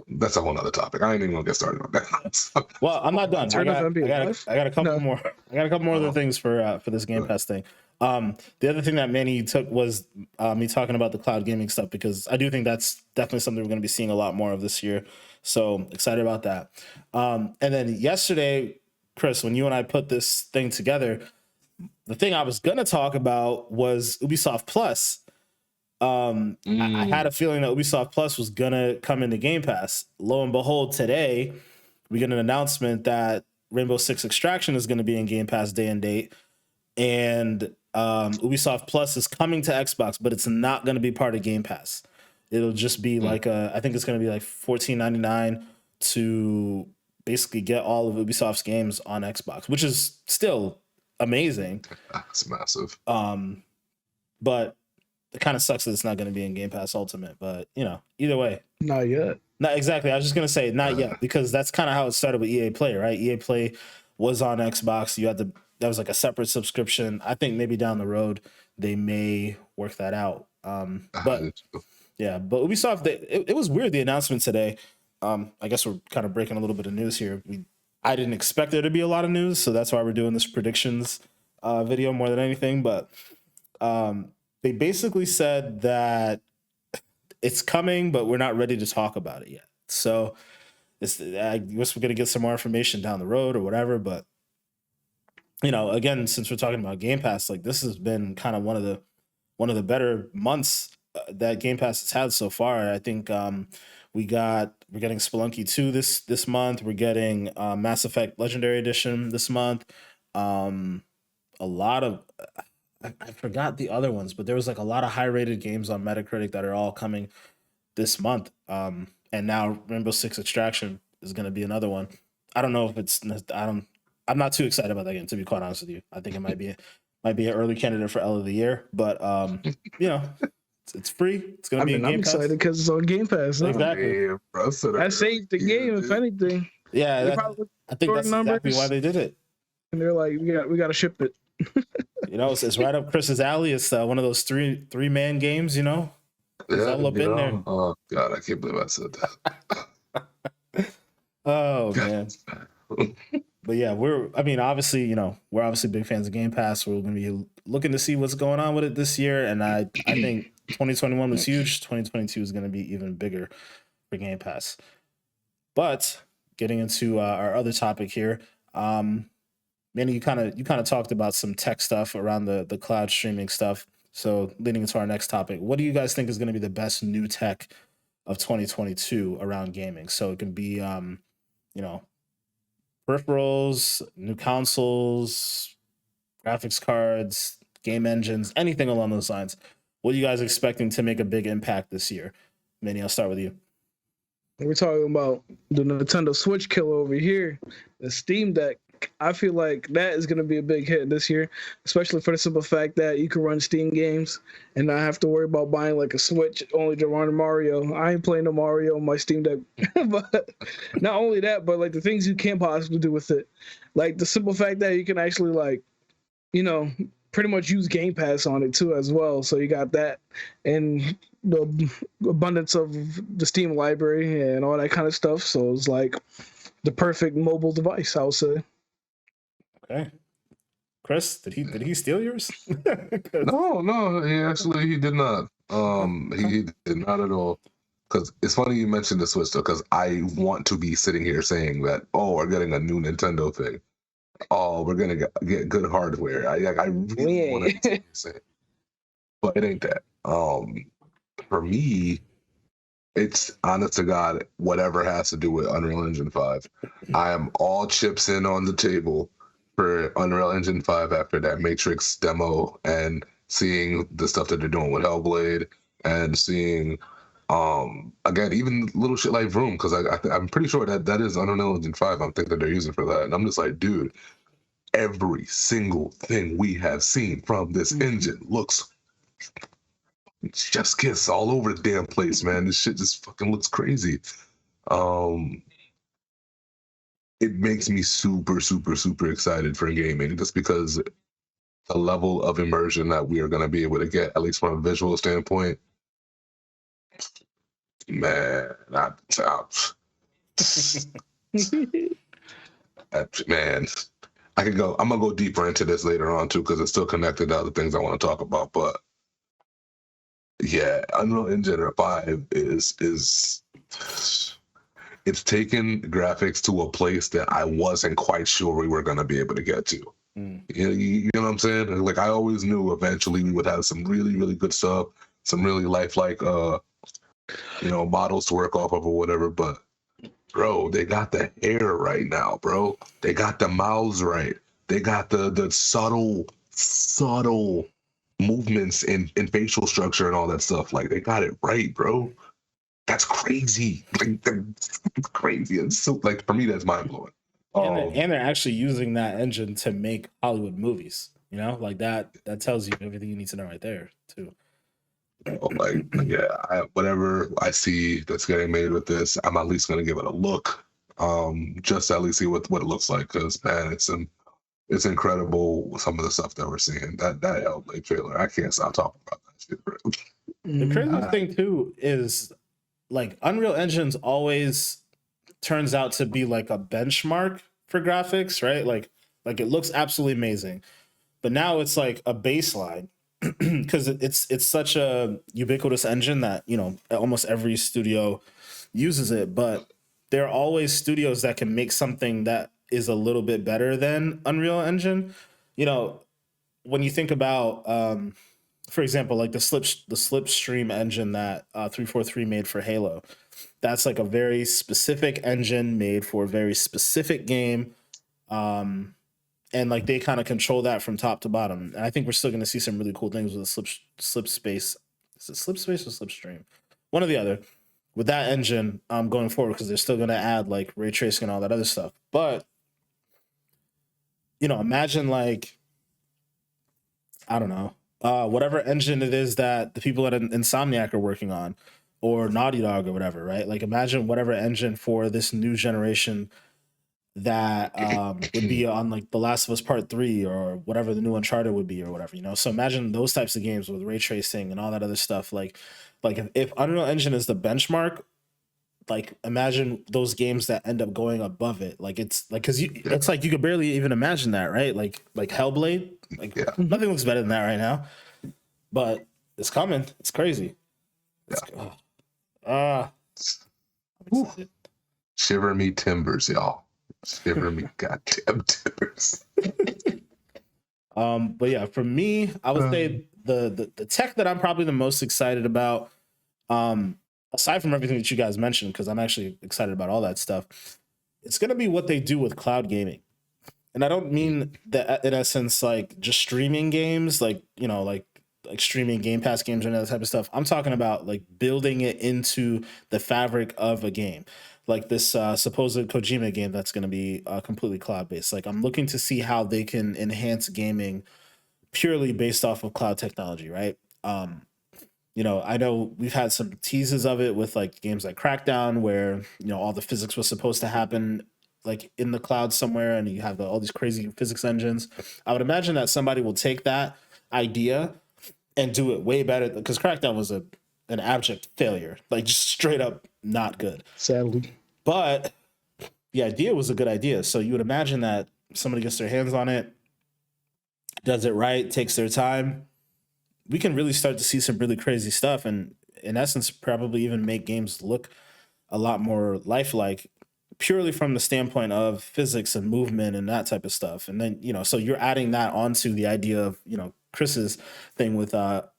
That's a whole other topic. I ain't even gonna get started on that. Well, I'm not done. I got a couple more. I got a couple more other things for this Game Pass thing. The other thing that Manny took was me talking about the cloud gaming stuff, because I do think that's definitely something we're going to be seeing a lot more of this year. So excited about that. And then yesterday, Chris, when you and I put this thing together, the thing I was going to talk about was Ubisoft Plus. I had a feeling that Ubisoft Plus was going to come into Game Pass. Lo and behold, today we get an announcement that Rainbow Six Extraction is going to be in Game Pass day and date. And Ubisoft Plus is coming to Xbox, but it's not going to be part of Game Pass. It'll just be like I think it's going to be like $14.99 to basically get all of Ubisoft's games on Xbox, which is still amazing. That's massive. But it kind of sucks that it's not going to be in Game Pass Ultimate. But either way, not yet. Not exactly. I was just going to say not yet, because that's kind of how it started with EA Play, right? EA Play was on Xbox. That was like a separate subscription. I think maybe down the road they may work that out. But Ubisoft, it was weird, the announcement today. I guess we're kind of breaking a little bit of news here. I didn't expect there to be a lot of news, so that's why we're doing this predictions video more than anything. But they basically said that it's coming, but we're not ready to talk about it yet. So I guess we're going to get some more information down the road or whatever. But again, since we're talking about Game Pass, like this has been kind of one of the better months that Game Pass has had so far. I think we're getting Spelunky 2 this month. We're getting Mass Effect Legendary Edition this month. A lot of I forgot the other ones, but there was like a lot of high rated games on Metacritic that are all coming this month. And now Rainbow Six Extraction is going to be another one. don't know if it's I'm not too excited about that game, to be quite honest with you. I think it might be an early candidate for L of the Year, but you know, it's free. It's gonna be in Game I'm Pass. excited because it's on Game Pass. Huh? Exactly. Yeah, bro, so That saved the game, if anything. Yeah, I think that's exactly why they did it. And they're like, we got to ship it. You know, it's right up Chris's alley. It's one of those three-man games, you know. He's all up in there. Oh God, I can't believe I said that. Oh man. But yeah, obviously, you know, we're obviously big fans of Game Pass. We're going to be looking to see what's going on with it this year, and I think 2021 was huge. 2022 is going to be even bigger for Game Pass. But getting into our other topic here, Manny, you kind of talked about some tech stuff around the cloud streaming stuff. So leading into our next topic, what do you guys think is going to be the best new tech of 2022 around gaming? So it can be, you know, peripherals, new consoles, graphics cards, game engines, anything along those lines. What are you guys expecting to make a big impact this year? Manny, I'll start with you. We're talking about the Nintendo Switch killer over here, the Steam Deck. I feel like that is going to be a big hit this year, especially for the simple fact that you can run Steam games and not have to worry about buying like a Switch only to run Mario. I ain't playing no Mario on my Steam Deck. But not only that, but like the things you can't possibly do with it. Like the simple fact that you can actually like, you know, pretty much use Game Pass on it too as well. So you got that and the abundance of the Steam library and all that kind of stuff. So it's like the perfect mobile device, I would say. Okay, Chris, did he steal yours? No, he did not. He did not at all. Because it's funny you mentioned the Switch though, because I want to be sitting here saying that, oh, we're getting a new Nintendo thing. Oh, we're gonna get good hardware. I really want to say, but it ain't that. For me, it's honest to God, whatever has to do with Unreal Engine 5. I am all chips in on the table for Unreal Engine 5 after that Matrix demo and seeing the stuff that they're doing with Hellblade and seeing, again, even little shit like Vroom, because I'm pretty sure that is Unreal Engine 5 I'm thinking that they're using for that. And I'm just like, dude, every single thing we have seen from this engine looks just kiss all over the damn place, man. This shit just fucking looks crazy. It makes me super, super, super excited for gaming just because the level of immersion that we are going to be able to get, at least from a visual standpoint, man, man, I could go. I'm gonna go deeper into this later on too because it's still connected to other things I want to talk about. But yeah, Unreal Engine 5 is it's taken graphics to a place that I wasn't quite sure we were going to be able to get to. You know what I'm saying? Like I always knew eventually we would have some really, really good stuff, some really lifelike, models to work off of or whatever. But bro, they got the hair right now, bro. They got the mouths right. They got the subtle movements in facial structure and all that stuff. Like they got it right, bro. That's crazy. Like that's crazy. It's so like for me, that's mind blowing. And they're actually using that engine to make Hollywood movies. You know, like that tells you everything you need to know right there too. Whatever I see that's getting made with this, I'm at least gonna give it a look. Just to at least see what it looks like. Because man, it's incredible some of the stuff that we're seeing. That Hellblade trailer, I can't stop talking about that shit, bro. The crazy thing too is like Unreal Engine's always turns out to be like a benchmark for graphics, right? Like it looks absolutely amazing, but now it's like a baseline because it's such a ubiquitous engine that almost every studio uses it. But there are always studios that can make something that is a little bit better than Unreal Engine. When you think about for example, like the Slipstream engine that 343 made for Halo, that's like a very specific engine made for a very specific game, and like they kind of control that from top to bottom. And I think we're still going to see some really cool things with the Slip Space. Is it Slip Space or Slipstream? One or the other. with that engine going forward, because they're still going to add like ray tracing and all that other stuff. But imagine like, I don't know, whatever engine it is that the people at Insomniac are working on, or Naughty Dog or whatever, right? Like imagine whatever engine for this new generation that would be on like The Last of Us Part 3 or whatever the new Uncharted would be or whatever, So imagine those types of games with ray tracing and all that other stuff. Like if Unreal Engine is the benchmark, like imagine those games that end up going above it. Like it's like, because it's like you could barely even imagine that, right? Like Hellblade, like nothing looks better than that right now, but it's coming. It's crazy. I'm excited. Shiver me timbers, y'all. Shiver me goddamn timbers. But yeah, for me, I would say the tech that I'm probably the most excited about, aside from everything that you guys mentioned, because I'm actually excited about all that stuff, it's gonna be what they do with cloud gaming. And I don't mean that in essence like just streaming games, like like streaming Game Pass games and that type of stuff. I'm talking about like building it into the fabric of a game, like this supposed Kojima game that's going to be completely cloud based. Like I'm looking to see how they can enhance gaming purely based off of cloud technology, right? I know we've had some teases of it with like games like Crackdown, where all the physics was supposed to happen like in the cloud somewhere, and you have all these crazy physics engines. I would imagine that somebody will take that idea and do it way better, because Crackdown was an abject failure, like just straight up not good, sadly. But the idea was a good idea. So you would imagine that somebody gets their hands on it, does it right, takes their time. We can really start to see some really crazy stuff, and in essence, probably even make games look a lot more lifelike, purely from the standpoint of physics and movement and that type of stuff. And then, so you're adding that onto the idea of, Chris's thing with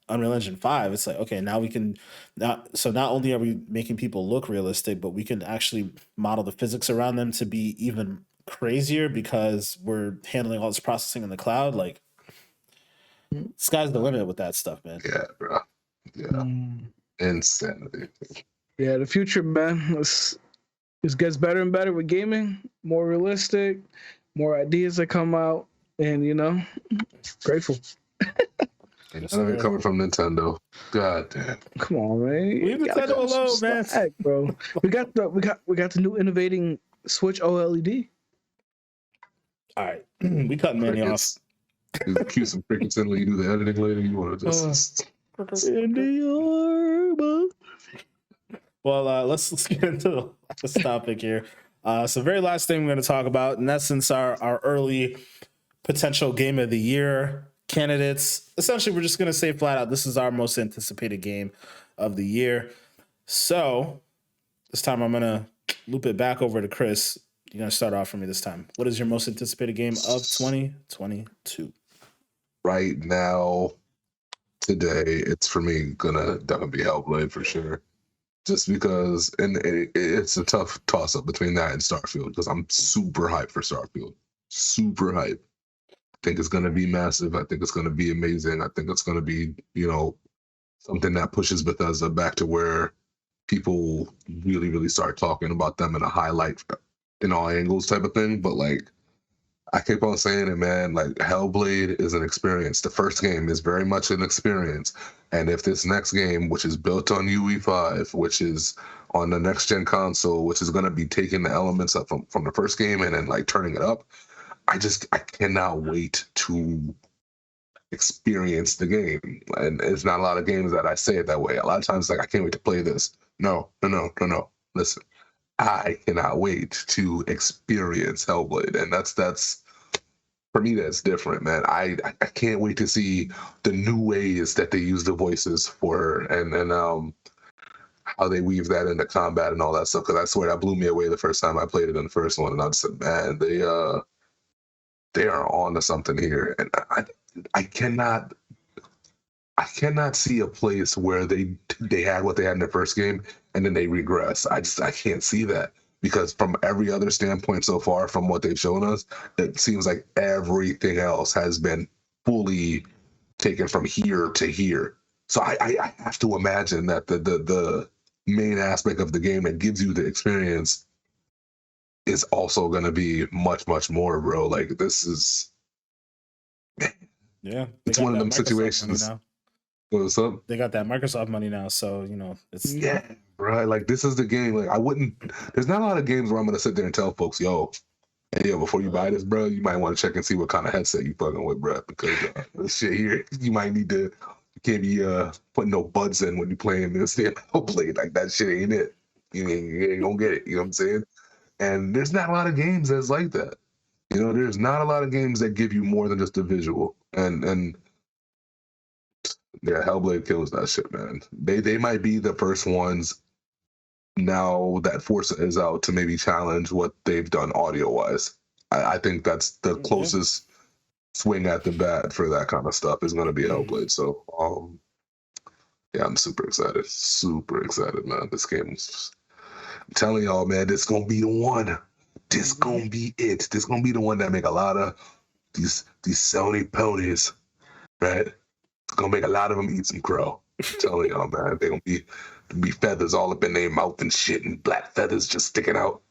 Unreal Engine 5. It's like, okay, now we can not only are we making people look realistic, but we can actually model the physics around them to be even crazier, because we're handling all this processing in the cloud. Like, sky's the limit with that stuff, man. Yeah, bro. Yeah. Insanity. Yeah, the future, man. It gets better and better with gaming, more realistic, more ideas that come out, and grateful. And none of it coming from Nintendo. God damn. Come on, man. Leave Nintendo alone, man. Slack, bro. We got the new innovating Switch OLED. All right, we cutting Manny off. Cue some crickets in when you do the editing later. You want to just Well, let's get into this topic here. So very last thing we're going to talk about, in essence, our early potential game of the year candidates. Essentially, we're just going to say flat out, this is our most anticipated game of the year. So this time I'm going to loop it back over to Chris. You're going to start off for me this time. What is your most anticipated game of 2022? Right now, today, it's for me gonna definitely be Hellblade for sure. Just because, and it's a tough toss up between that and Starfield, because I'm super hyped for Starfield. Super hyped. I think it's gonna be massive. I think it's gonna be amazing. I think it's gonna be, something that pushes Bethesda back to where people really, really start talking about them in a highlight in all angles type of thing. But like, I keep on saying it, man. Like, Hellblade is an experience. The first game is very much an experience. And if this next game, which is built on UE5, which is on the next gen console, which is going to be taking the elements up from the first game and then like turning it up, I cannot wait to experience the game. And it's not a lot of games that I say it that way. A lot of times, like, I can't wait to play this. No. Listen. I cannot wait to experience Hellblade, and that's for me, that's different, man. I can't wait to see the new ways that they use the voices for, and how they weave that into combat and all that stuff. Because I swear that blew me away the first time I played it in the first one, and I just said, man, they are on to something here, and I cannot see a place where they had what they had in their first game and then they regress. I can't see that, because from every other standpoint so far, from what they've shown us, it seems like everything else has been fully taken from here to here. So I have to imagine that the main aspect of the game that gives you the experience is also going to be much, much more, bro. Like, this is, Yeah, it's one of them situations. What's up? They got that Microsoft money now, so it's yeah, right. Like, this is the game. Like, there's not a lot of games where I'm gonna sit there and tell folks, yo, hey, before you buy this, bro, you might want to check and see what kind of headset you fucking with, bro, because this shit here, you might need to. You can't be putting no buds in when you playing this. Play like that shit ain't it. You ain't gonna get it. You know what I'm saying? And there's not a lot of games that's like that. There's not a lot of games that give you more than just a visual. And yeah, Hellblade kills that shit, man. They might be the first ones now that Forza is out to maybe challenge what they've done audio wise. I think that's the closest swing at the bat for that kind of stuff is going to be Hellblade. So yeah, I'm super excited, man. This game's, I'm telling y'all, man, this gonna be the one. This gonna be it. This gonna be the one that make a lot of these Sony ponies, right? It's gonna make a lot of them eat some crow. I'm telling y'all, man, they gonna be feathers all up in their mouth and shit, and black feathers just sticking out.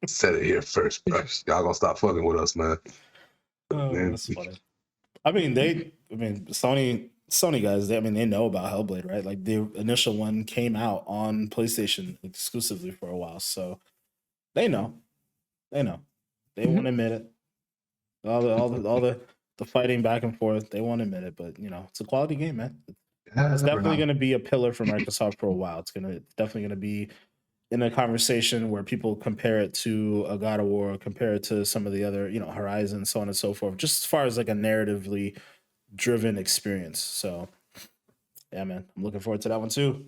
Said it here first, bro. Y'all gonna stop fucking with us, man. Oh, Man. that's funny. Sony guys, they know about Hellblade, right? Like, the initial one came out on PlayStation exclusively for a while, so they know. They won't admit it. All the fighting back and forth, they won't admit it, but it's a quality game, man. It's definitely going to be a pillar for Microsoft for a while. It's definitely going to be in a conversation where people compare it to a God of War, compare it to some of the other, Horizon, so on and so forth, just as far as like a narratively driven experience. So yeah, man, I'm looking forward to that one too.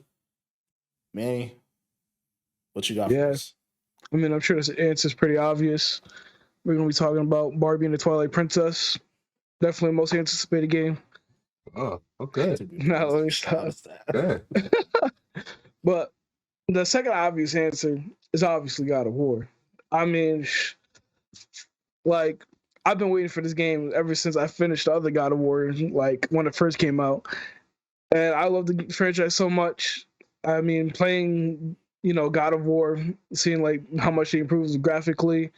Manny, what you got for us? I mean, I'm sure this answer is pretty obvious. We're going to be talking about Barbie and the Twilight Princess. Definitely most anticipated game. Oh, okay. Now let me stop. Okay. But the second obvious answer is obviously God of War. I mean, like, I've been waiting for this game ever since I finished the other God of War, like when it first came out. And I love the franchise so much. I mean, playing, God of War, seeing like how much it improves graphically,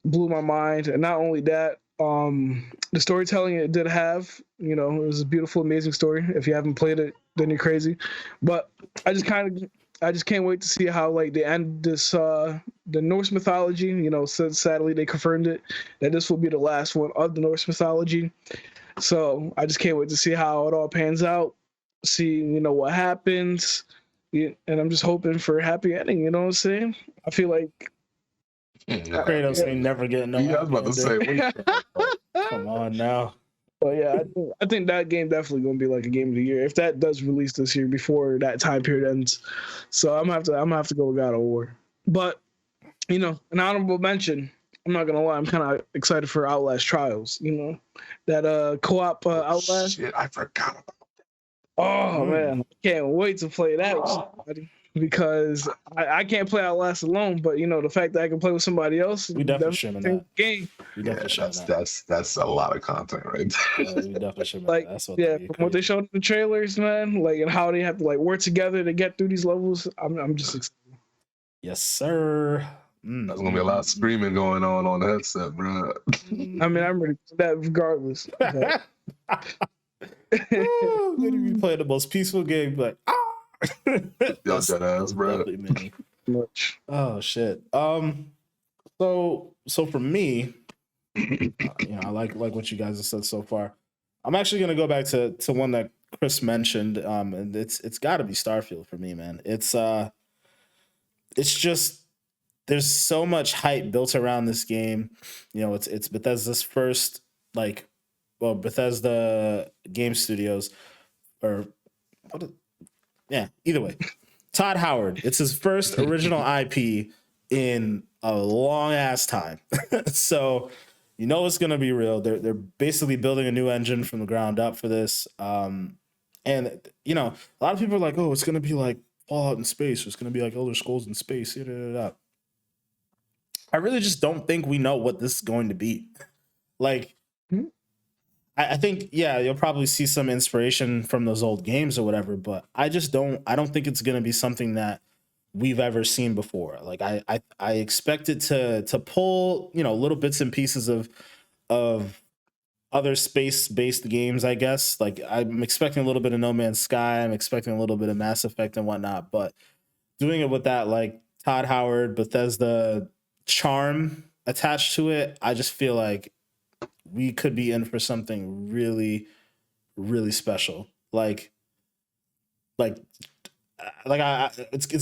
blew my mind. And not only that, the storytelling it did have, it was a beautiful, amazing story. If you haven't played it, then you're crazy. But I just can't wait to see how like they end this the Norse mythology. Sadly they confirmed it that this will be the last one of the Norse mythology. So I just can't wait to see how it all pans out. See, what happens. And I'm just hoping for a happy ending. You know what I'm saying? I feel like Kratos ain't never getting no. I was about to say, come on now. But yeah, I think that game definitely gonna be like a game of the year if that does release this year before that time period ends. So I'm gonna have to go with God of War. But an honorable mention. I'm not gonna lie, I'm kind of excited for Outlast Trials. That co-op Outlast. Shit, I forgot about that. Oh man, I can't wait to play that with somebody because I can't play Outlast alone. But the fact that I can play with somebody else, we definitely shimmin' that game. We definitely that's a lot of content, right? Yeah, we definitely shimmin' like that. That's what they showed in the trailers, man. Like, and how they have to like work together to get through these levels. I'm just excited. Yes, sir. There's gonna be a lot of screaming going on the headset, bro. I mean, I'm ready for that regardless. Then you play the most peaceful game, but Yo, dead ass, bro. Much. Oh shit. So for me, I like what you guys have said so far. I'm actually gonna go back to one that Chris mentioned. And it's got to be Starfield for me, man. It's just there's so much hype built around this game. It's Bethesda's first Bethesda Game Studios or what? Either way, Todd Howard. It's his first original IP in a long ass time. So it's gonna be real. They're basically building a new engine from the ground up for this. And a lot of people are like, oh, it's gonna be like Fallout in space, or it's gonna be like Elder Scrolls in space. I really just don't think we know what this is going to be. Like, I think you'll probably see some inspiration from those old games or whatever, but I don't think it's gonna be something that we've ever seen before. Like I expect it to pull, little bits and pieces of other space based games, I guess. Like I'm expecting a little bit of No Man's Sky, I'm expecting a little bit of Mass Effect and whatnot, but doing it with that like Todd Howard, Bethesda charm attached to it, I just feel like we could be in for something really, really special. Like it's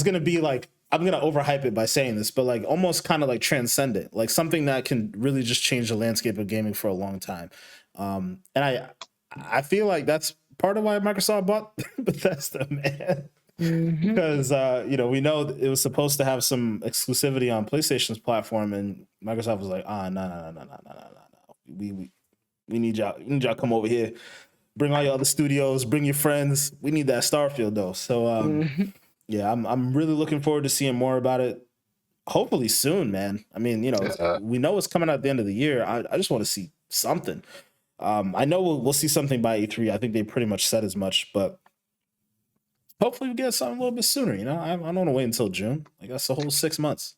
gonna be like, I'm gonna overhype it by saying this, but like almost kind of like transcendent, like something that can really just change the landscape of gaming for a long time. And I feel like that's part of why Microsoft bought Bethesda, man. Because we know it was supposed to have some exclusivity on PlayStation's platform, and Microsoft was like, no. We need y'all. We need y'all to come over here. Bring all your other studios. Bring your friends. We need that Starfield though. So I'm really looking forward to seeing more about it. Hopefully soon, man. I mean, we know it's coming out at the end of the year. I just want to see something. I know we'll see something by E3. I think they pretty much said as much, but hopefully we get something a little bit sooner. I don't want to wait until June. Like that's the whole 6 months.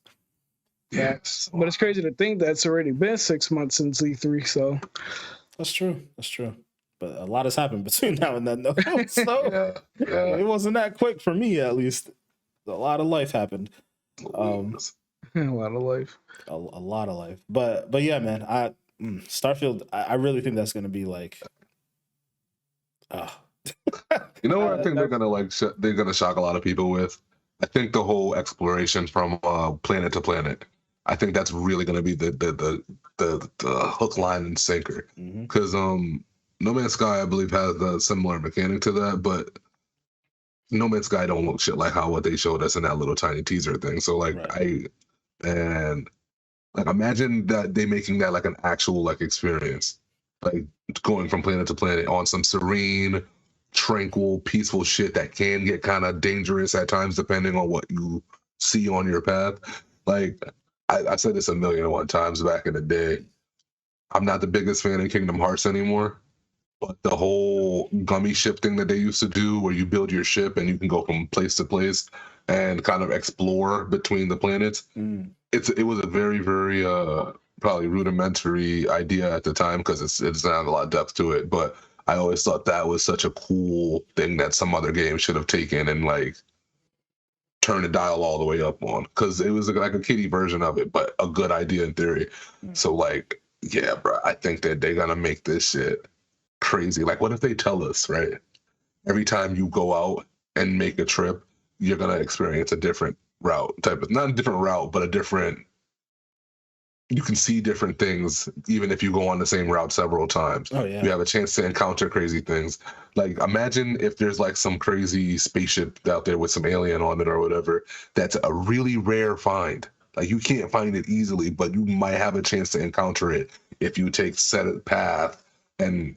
Yes, but it's crazy to think that's already been 6 months since E3. So that's true. But a lot has happened between now and then, though. So it wasn't that quick for me, at least. A lot of life happened. A lot of life. A lot of life. But yeah, man. Starfield. I really think that's going to be like. You know what I think they're gonna they're gonna shock a lot of people with? I think the whole exploration from planet to planet. I think that's really gonna be the hook, line, and sinker. Because No Man's Sky, I believe, has a similar mechanic to that, but No Man's Sky don't look shit like what they showed us in that little tiny teaser thing. So like right. Imagine that they making that like an actual like experience, like going from planet to planet on some serene, tranquil, peaceful shit that can get kind of dangerous at times depending on what you see on your path. Like I said this 1,000,001 times back in the day. I'm not the biggest fan of Kingdom Hearts anymore, but the whole gummy ship thing that they used to do, where you build your ship and you can go from place to place and kind of explore between the planets, it was a very, very probably rudimentary idea at the time because it's not a lot of depth to it. But I always thought that was such a cool thing that some other game should have taken and like turn the dial all the way up on, because it was like a kiddie version of it, but a good idea in theory. So like, yeah, bro, I think that they're gonna make this shit crazy. Like, what if they tell us, right? Every time you go out and make a trip, you're gonna experience a different route, not a different route, but a different. You can see different things even if you go on the same route several times. Oh yeah. You have a chance to encounter crazy things. Like imagine if there's like some crazy spaceship out there with some alien on it or whatever. That's a really rare find. Like you can't find it easily, but you might have a chance to encounter it if you take set path and.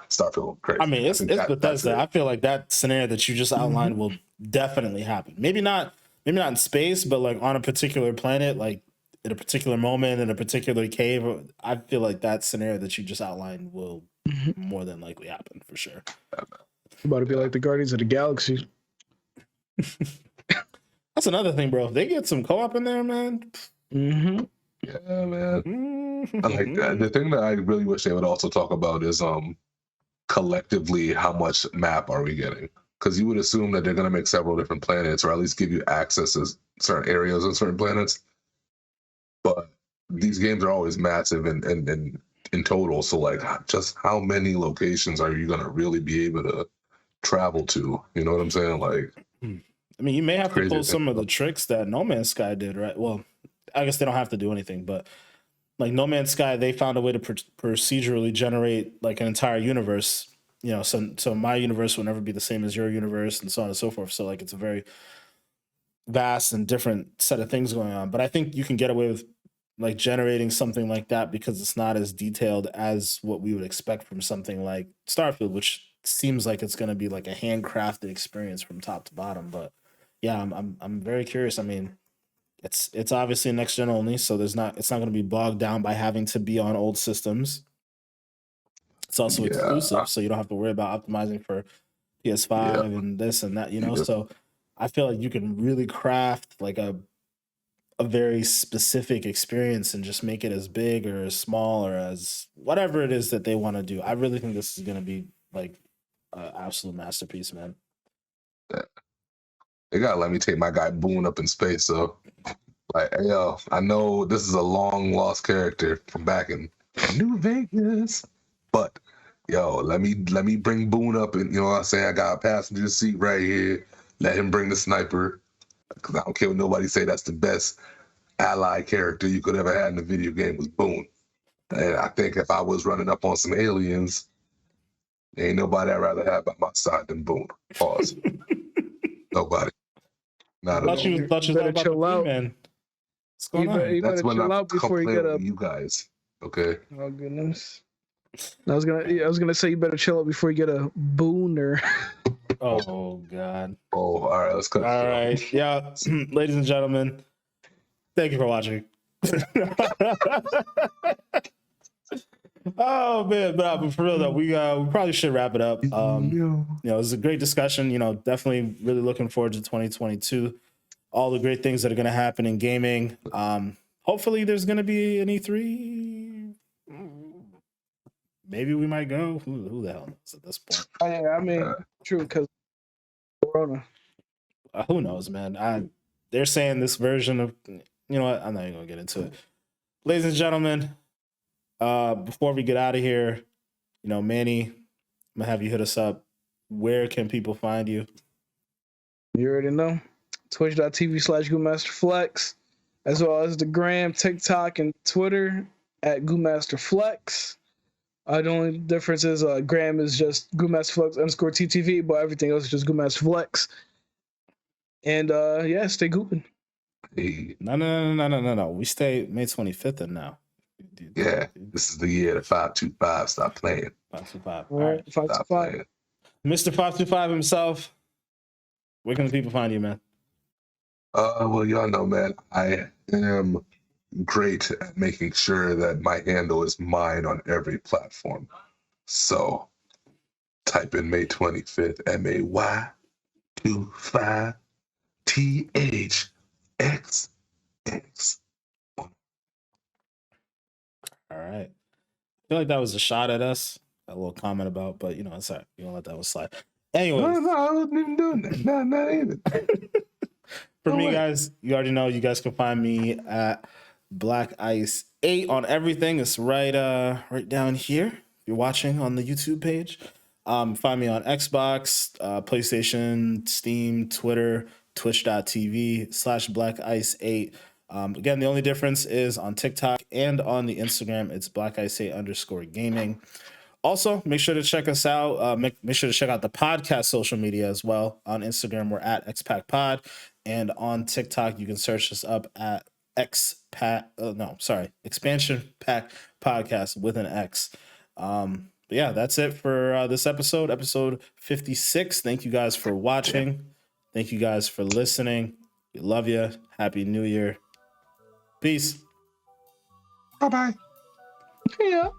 Starfield, crazy. I mean, it's Bethesda. I feel like that scenario that you just outlined will definitely happen. Maybe not in space, but like on a particular planet, like in a particular moment, in a particular cave. I feel like that scenario that you just outlined will more than likely happen for sure. About to be like the Guardians of the Galaxy. That's another thing, bro. If they get some co-op in there, man. Yeah, man. I like that. The thing that I really wish they would also talk about is collectively how much map are we getting? Because you would assume that they're going to make several different planets, or at least give you access to certain areas on certain planets. But these games are always massive in total. So like, just how many locations are you going to really be able to travel to? You know what I'm saying? Like, I mean, you may have to pull some of the tricks that No Man's Sky did, right? Well, I guess they don't have to do anything, but like No Man's Sky, they found a way to procedurally generate like an entire universe. So my universe will never be the same as your universe, and so on and so forth. So like, it's a very vast and different set of things going on. But I think you can get away with like generating something like that because it's not as detailed as what we would expect from something like Starfield, which seems like it's going to be like a handcrafted experience from top to bottom. But yeah, I'm very curious. I mean, it's obviously next gen only, so it's not going to be bogged down by having to be on old systems. It's also Yeah. exclusive, so you don't have to worry about optimizing for PS5 and this and that, you know. So I feel like you can really craft like a very specific experience and just make it as big or as small or as whatever it is that they want to do. I really think this is going to be like an absolute masterpiece, man. They gotta let me take my guy Boone up in space. So, like, hey, yo, I know this is a long lost character from back in New Vegas, but yo, let me bring Boone up, and you know what I'm saying. I got a passenger seat right here. Let him bring the sniper, because I don't care what nobody say. That's the best ally character you could ever have in a video game was Boone. And I think if I was running up on some aliens, there ain't nobody I'd rather have by my side than Boone. Pause. Nobody. Not at all. Thought you was talking about the man. What's going on? You That's better when chill I out before you play get with up. you guys. Okay. Oh goodness. I was gonna say you better chill out before you get a booner. Oh God. Oh, all right. Let's cut. All right. Yeah, ladies and gentlemen, thank you for watching. Oh man, but for real though, we probably should wrap it up. You know, it was a great discussion. You know, definitely really looking forward to 2022. All the great things that are going to happen in gaming. Hopefully, there's going to be an E3. Maybe we might go. Who the hell knows at this point? Oh, yeah, I mean, true, because Corona. Who knows, man? They're saying this version of, you know what? I'm not even gonna get into it. Ladies and gentlemen, before we get out of here, you know, Manny, I'm gonna have you hit us up. Where can people find you? You already know. Twitch.tv/GoodMasterFlex, as well as the Gram, TikTok, and Twitter at GoodMasterFlex. The only difference is Gram is just GoodMasterFlex_TTV, but everything else is just GoodMasterFlex. And yeah, stay gooping. Hey, No. We stay May 25th and now. yeah, this is the year of 525. Stop playing. 525. All right, 5 to Stop 5. playing. Mr. 525 himself. Where can the people find you, man? Well, y'all know, man, I am great at making sure that my handle is mine on every platform. So type in May 25th, MAY25THXX. All right. I feel like that was a shot at us. A little comment about, but you know, it's all right. You don't let that one slide. Anyways. No, I wasn't even doing that. Not even. For me, guys, you already know you guys can find me at Black Ice 8 on everything. It's right down here. If you're watching on the YouTube page. Find me on Xbox, PlayStation, Steam, Twitter, twitch.tv/Black Ice 8. Again, the only difference is on TikTok and on the Instagram, it's Black Ice 8_gaming. Also, make sure to check us out. Make sure to check out the podcast social media as well. On Instagram, we're at XPackPod. And on TikTok, you can search us up at Expansion Pack Podcast with an X. But yeah, that's it for this episode 56. Thank you guys for watching. Thank you guys for listening. We love you. Happy New Year. Peace. Bye-bye. Yeah.